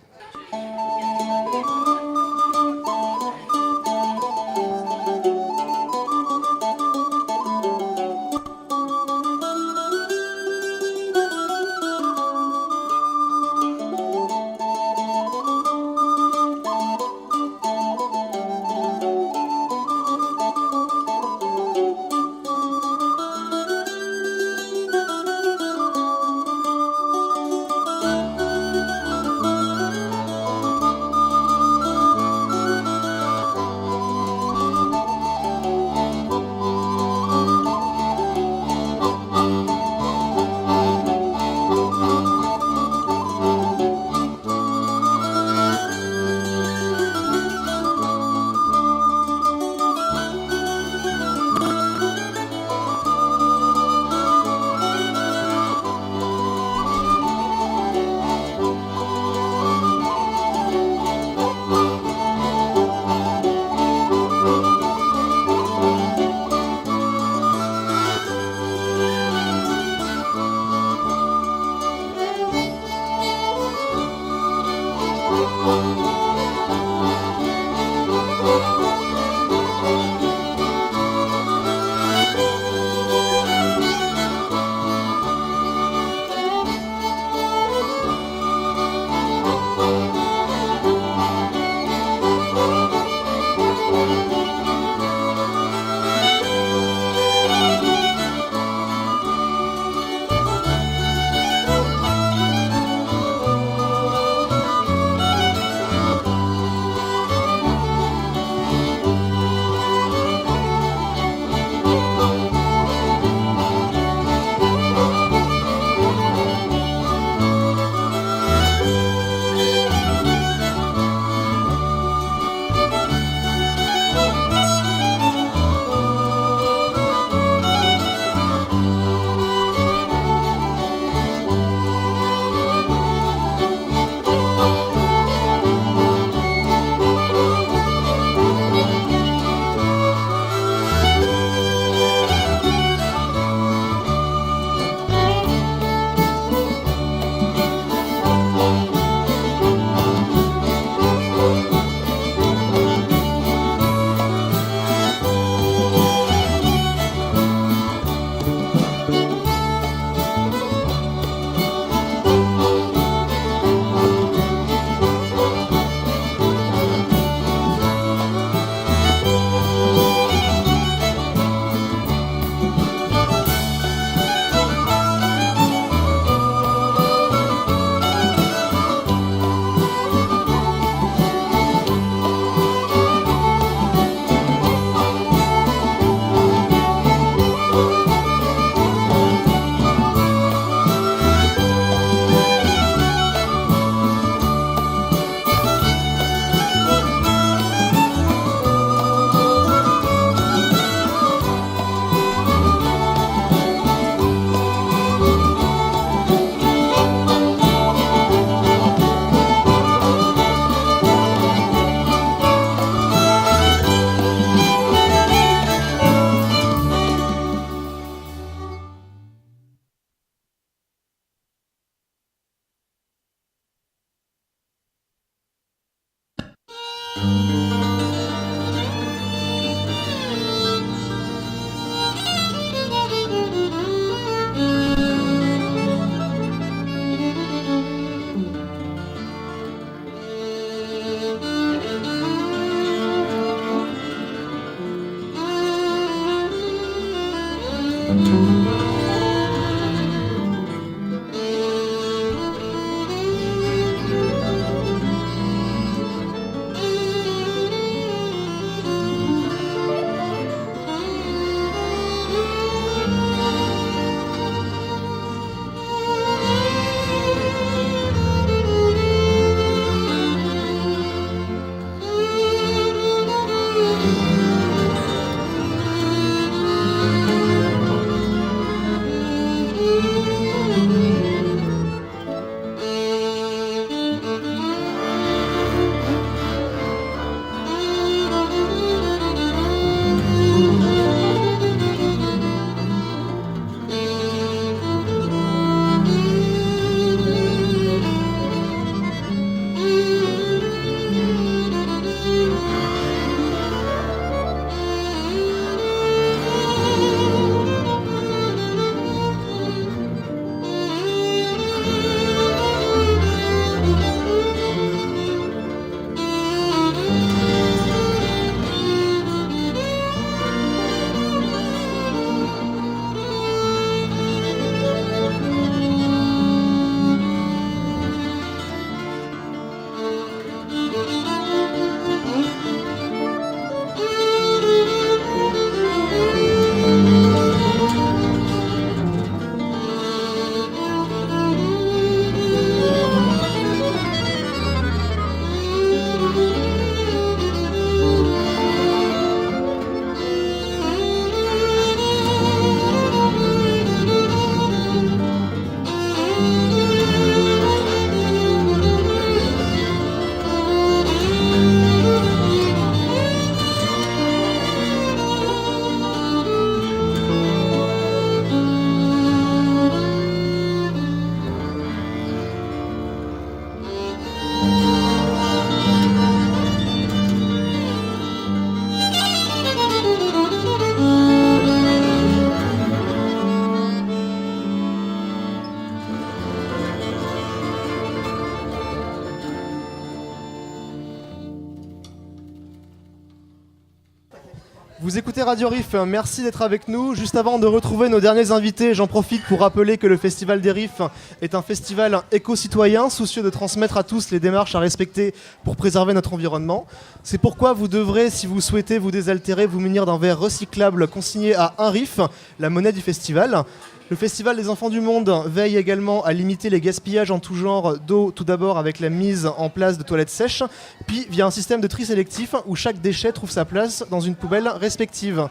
Vous écoutez Radio Riff, merci d'être avec nous. Juste avant de retrouver nos derniers invités, j'en profite pour rappeler que le Festival des Riffs est un festival éco-citoyen, soucieux de transmettre à tous les démarches à respecter pour préserver notre environnement. C'est pourquoi vous devrez, si vous souhaitez vous désaltérer, vous munir d'un verre recyclable consigné à un riff, la monnaie du festival. Le Festival des Enfants du Monde veille également à limiter les gaspillages en tout genre d'eau, tout d'abord avec la mise en place de toilettes sèches, puis via un système de tri sélectif où chaque déchet trouve sa place dans une poubelle respective.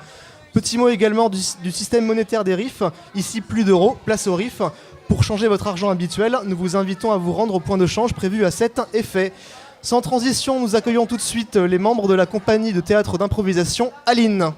Petit mot également du système monétaire des riffs, ici plus d'euros, place aux riffs. Pour changer votre argent habituel, nous vous invitons à vous rendre au point de change prévu à cet effet. Sans transition, nous accueillons tout de suite les membres de la compagnie de théâtre d'improvisation Aline.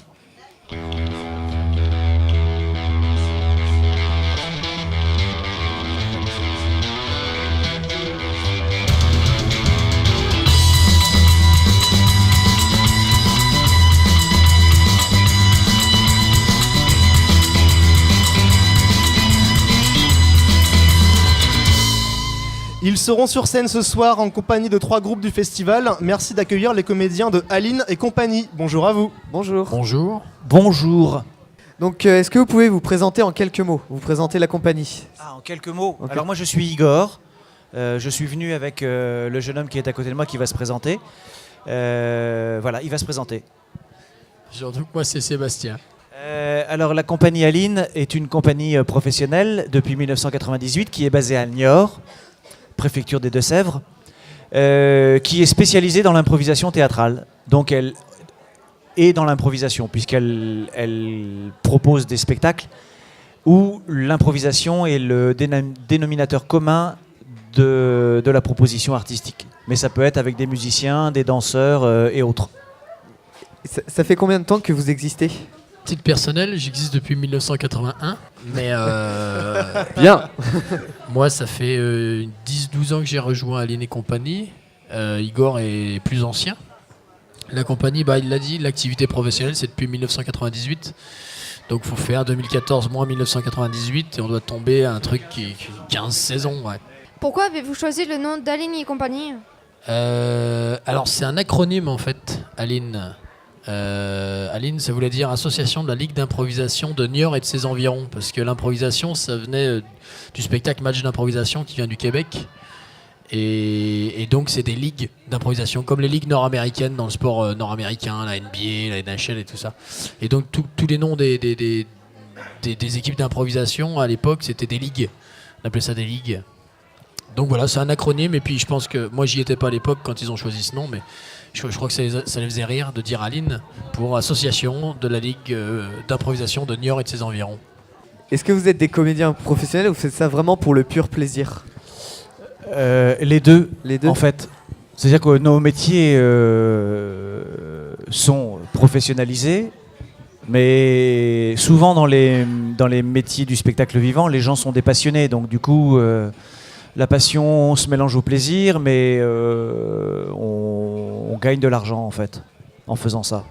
Ils seront sur scène ce soir en compagnie de 3 groupes du festival. Merci d'accueillir les comédiens de Aline et compagnie. Bonjour à vous. Bonjour. Bonjour. Bonjour. Donc, est-ce que vous pouvez vous présenter en quelques mots? Vous présentez la compagnie. En quelques mots. Okay. Alors moi je suis Igor. Je suis venu avec le jeune homme qui est à côté de moi qui va se présenter. Voilà, il va se présenter. Surtout que moi c'est Sébastien. Alors la compagnie Aline est une compagnie professionnelle depuis 1998 qui est basée à Niort, préfecture des Deux-Sèvres, qui est spécialisée dans l'improvisation théâtrale. Donc elle est dans l'improvisation puisqu'elle propose des spectacles où l'improvisation est le dénominateur commun de la proposition artistique. Mais ça peut être avec des musiciens, des danseurs et autres. Ça fait combien de temps que vous existez? Titre personnel, j'existe depuis 1981, mais bien. Moi, ça fait 10-12 ans que j'ai rejoint Aline et compagnie. Igor est plus ancien. La compagnie, il l'a dit, l'activité professionnelle, c'est depuis 1998. Donc, il faut faire 2014 moins 1998 et on doit tomber à un truc qui 15 saisons. Ouais. Pourquoi avez-vous choisi le nom d'Aline et compagnie? Alors, c'est un acronyme en fait, Aline. Aline, ça voulait dire Association de la Ligue d'improvisation de Niort et de ses environs, parce que l'improvisation, ça venait du spectacle Match d'improvisation qui vient du Québec, et donc c'est des ligues d'improvisation, comme les ligues nord-américaines dans le sport nord-américain, la NBA, la NHL et tout ça. Et donc tous les noms des équipes d'improvisation à l'époque, c'était des ligues. On appelait ça des ligues. Donc voilà, c'est un acronyme, et puis je pense que moi j'y étais pas à l'époque quand ils ont choisi ce nom, mais je crois que ça les faisait rire de dire Aline pour Association de la Ligue d'improvisation de Niort et de ses environs. Est-ce que vous êtes des comédiens professionnels ou vous faites ça vraiment pour le pur plaisir? Les deux, en fait. C'est-à-dire que nos métiers sont professionnalisés, mais souvent dans les métiers du spectacle vivant, les gens sont des passionnés. Donc du coup, la passion se mélange au plaisir, mais on gagne de l'argent en fait en faisant ça.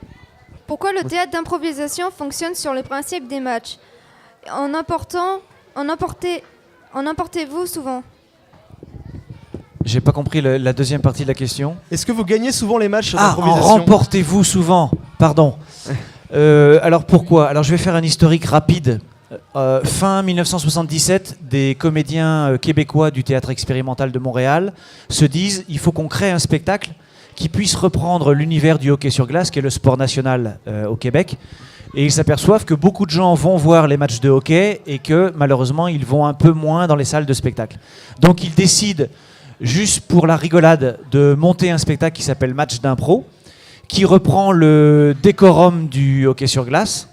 Pourquoi le théâtre d'improvisation fonctionne sur le principe des matchs? En emportez-vous souvent? J'ai pas compris la deuxième partie de la question. Est-ce que vous gagnez souvent les matchs en d'improvisation? remportez-vous souvent? Pardon. Alors pourquoi? Alors je vais faire un historique rapide. Fin 1977, des comédiens québécois du théâtre expérimental de Montréal se disent il faut qu'on crée un spectacle qui puisse reprendre l'univers du hockey sur glace, qui est le sport national au Québec. Et ils s'aperçoivent que beaucoup de gens vont voir les matchs de hockey et que malheureusement ils vont un peu moins dans les salles de spectacle. Donc ils décident, juste pour la rigolade, de monter un spectacle qui s'appelle Match d'impro, qui reprend le décorum du hockey sur glace.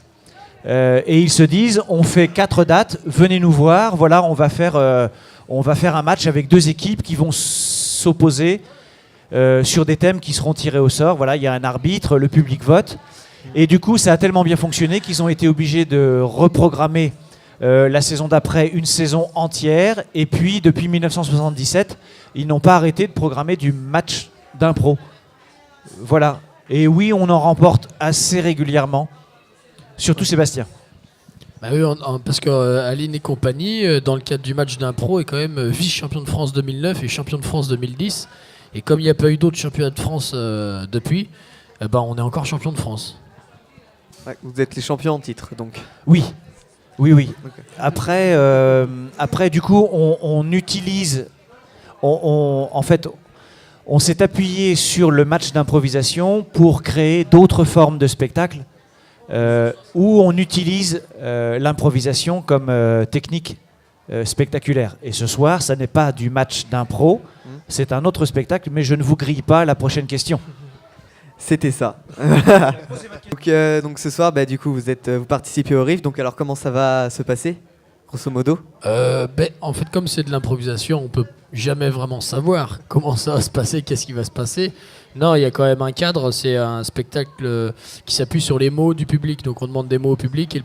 Et ils se disent, on fait 4 dates, venez nous voir, voilà, on va faire un match avec 2 équipes qui vont s'opposer sur des thèmes qui seront tirés au sort. Voilà, il y a un arbitre, le public vote. Et du coup, ça a tellement bien fonctionné qu'ils ont été obligés de reprogrammer la saison d'après une saison entière. Et puis, depuis 1977, ils n'ont pas arrêté de programmer du match d'impro. Voilà. Et oui, on en remporte assez régulièrement. Surtout Sébastien. Bah oui, parce que Aline et compagnie, dans le cadre du match d'impro, est quand même vice-champion de France 2009 et champion de France 2010. Et comme il n'y a pas eu d'autres championnats de France depuis, on est encore champion de France. Ouais, vous êtes les champions en titre, donc. Oui. Oui. Ok. Après, du coup, on utilise... en fait, on s'est appuyé sur le match d'improvisation pour créer d'autres formes de spectacles où on utilise l'improvisation comme technique spectaculaire. Et ce soir, ça n'est pas du match d'impro, c'est un autre spectacle, mais je ne vous grille pas la prochaine question. C'était ça. donc ce soir, du coup, vous participez au RIF. Donc alors, comment ça va se passer, grosso modo? En fait, comme c'est de l'improvisation, on peut jamais vraiment savoir comment ça va se passer, qu'est-ce qui va se passer. Non, il y a quand même un cadre. C'est un spectacle qui s'appuie sur les mots du public. Donc on demande des mots au public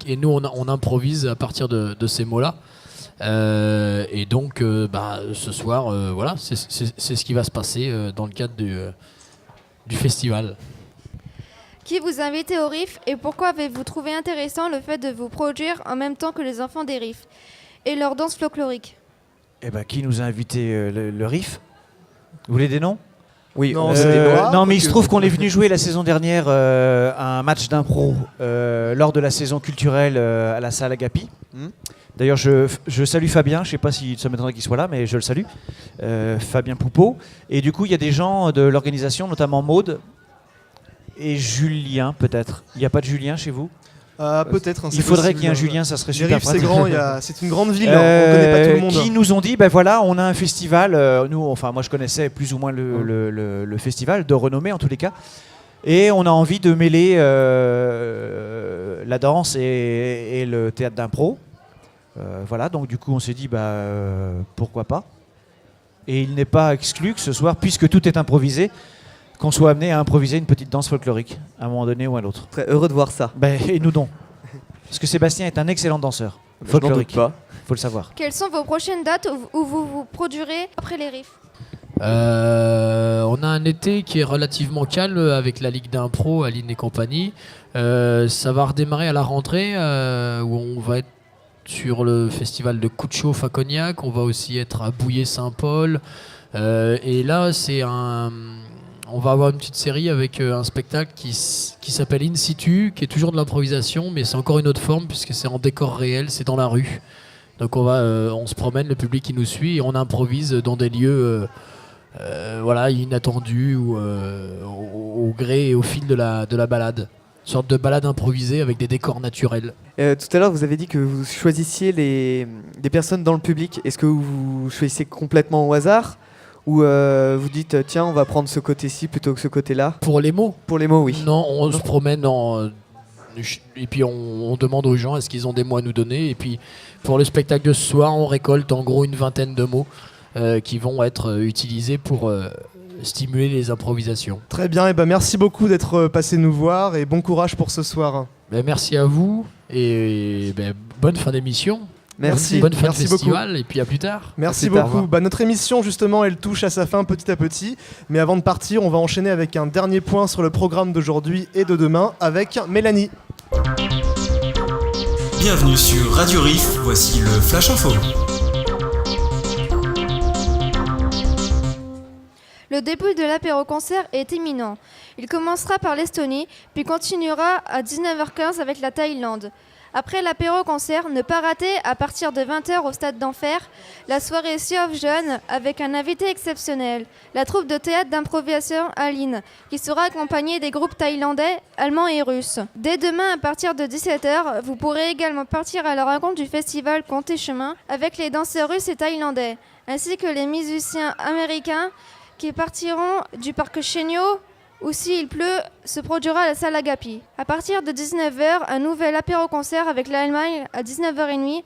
et nous on improvise à partir de ces mots-là. Et donc, ce soir, voilà, c'est ce qui va se passer dans le cadre du festival. Qui vous a invité au RIF et pourquoi avez-vous trouvé intéressant le fait de vous produire en même temps que les enfants des RIF et leur danse folklorique? Qui nous a invité le RIF? Vous voulez des noms? Oui, non, mais il se trouve qu'on est venu jouer la saison dernière un match d'impro lors de la saison culturelle à la salle Agapi. D'ailleurs, je salue Fabien, je ne sais pas si ça m'étonnerait qu'il soit là, mais je le salue, Fabien Poupeau. Et du coup, il y a des gens de l'organisation, notamment Maude et Julien, peut-être. Il n'y a pas de Julien chez vous? Peut-être. Il faudrait qu'il y ait un Julien, ça serait super pratique. C'est grand, c'est une grande ville, on ne connaît pas tout le monde. Qui nous ont dit, on a un festival, moi je connaissais plus ou moins le festival, de renommée en tous les cas, et on a envie de mêler la danse et le théâtre d'impro. Voilà, donc du coup on s'est dit, pourquoi pas. Et il n'est pas exclu que ce soir, puisque tout est improvisé, qu'on soit amené à improviser une petite danse folklorique, à un moment donné ou à l'autre. Très heureux de voir ça. Et nous donc. Parce que Sébastien est un excellent danseur folklorique. Je n'en doute pas. Faut le savoir. Quelles sont vos prochaines dates où vous vous produirez après les RIF? On a un été qui est relativement calme avec la Ligue d'impro, Aline et compagnie. Ça va redémarrer à la rentrée où on va être sur le festival de Coup de Chauffe à Cognac. On va aussi être à Bouillé-Saint-Paul. Et là, on va avoir une petite série avec un spectacle qui s'appelle In Situ, qui est toujours de l'improvisation, mais c'est encore une autre forme puisque c'est en décor réel, c'est dans la rue. Donc on se promène, le public qui nous suit, et on improvise dans des lieux inattendus ou au gré et au fil de la balade. Une sorte de balade improvisée avec des décors naturels. Tout à l'heure, vous avez dit que vous choisissiez des personnes dans le public. Est-ce que vous choisissez complètement au hasard? Ou vous dites, tiens, on va prendre ce côté-ci plutôt que ce côté-là? Pour les mots? Pour les mots, oui. Non, on se promène et puis on demande aux gens est-ce qu'ils ont des mots à nous donner. Et puis pour le spectacle de ce soir, on récolte en gros une vingtaine de mots qui vont être utilisés pour stimuler les improvisations. Très bien, merci beaucoup d'être passé nous voir et bon courage pour ce soir. Merci à vous et bonne fin d'émission. Merci. Bonne fin de Merci festival beaucoup. Et puis à plus tard. Merci beaucoup. Notre émission justement elle touche à sa fin petit à petit. Mais avant de partir, on va enchaîner avec un dernier point sur le programme d'aujourd'hui et de demain avec Mélanie. Bienvenue sur Radio Riff, voici le Flash Info. Le début de l'apéro-concert est imminent. Il commencera par l'Estonie, puis continuera à 19h15 avec la Thaïlande. Après l'apéro-concert, ne pas rater à partir de 20h au Stade d'Enfer, la soirée Sea of Jeune avec un invité exceptionnel, la troupe de théâtre d'improvisation Aline, qui sera accompagnée des groupes thaïlandais, allemands et russes. Dès demain à partir de 17h, vous pourrez également partir à la rencontre du festival Comptez Chemin avec les danseurs russes et thaïlandais, ainsi que les musiciens américains qui partiront du parc Chéniaud, ou s'il pleut, se produira à la salle Agapi. À partir de 19h, un nouvel apéro-concert avec l'Allemagne à 19h30,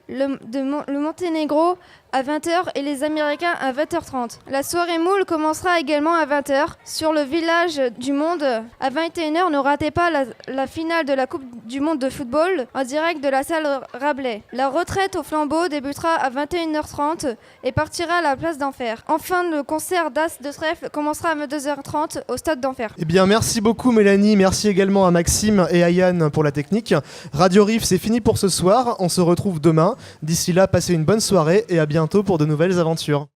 le Monténégro à 20h et les Américains à 20h30. La soirée moule commencera également à 20h sur le Village du Monde. À 21h, ne ratez pas la finale de la Coupe du Monde de football en direct de la salle Rabelais. La retraite au flambeau débutera à 21h30 et partira à la place d'Enfer. Enfin, le concert d'As de Trèfle commencera à 22h30 au Stade d'Enfer. Merci beaucoup Mélanie, merci également à Maxime et à Yann pour la technique. Radio Riff, c'est fini pour ce soir, on se retrouve demain. D'ici là, passez une bonne soirée et à bientôt pour de nouvelles aventures.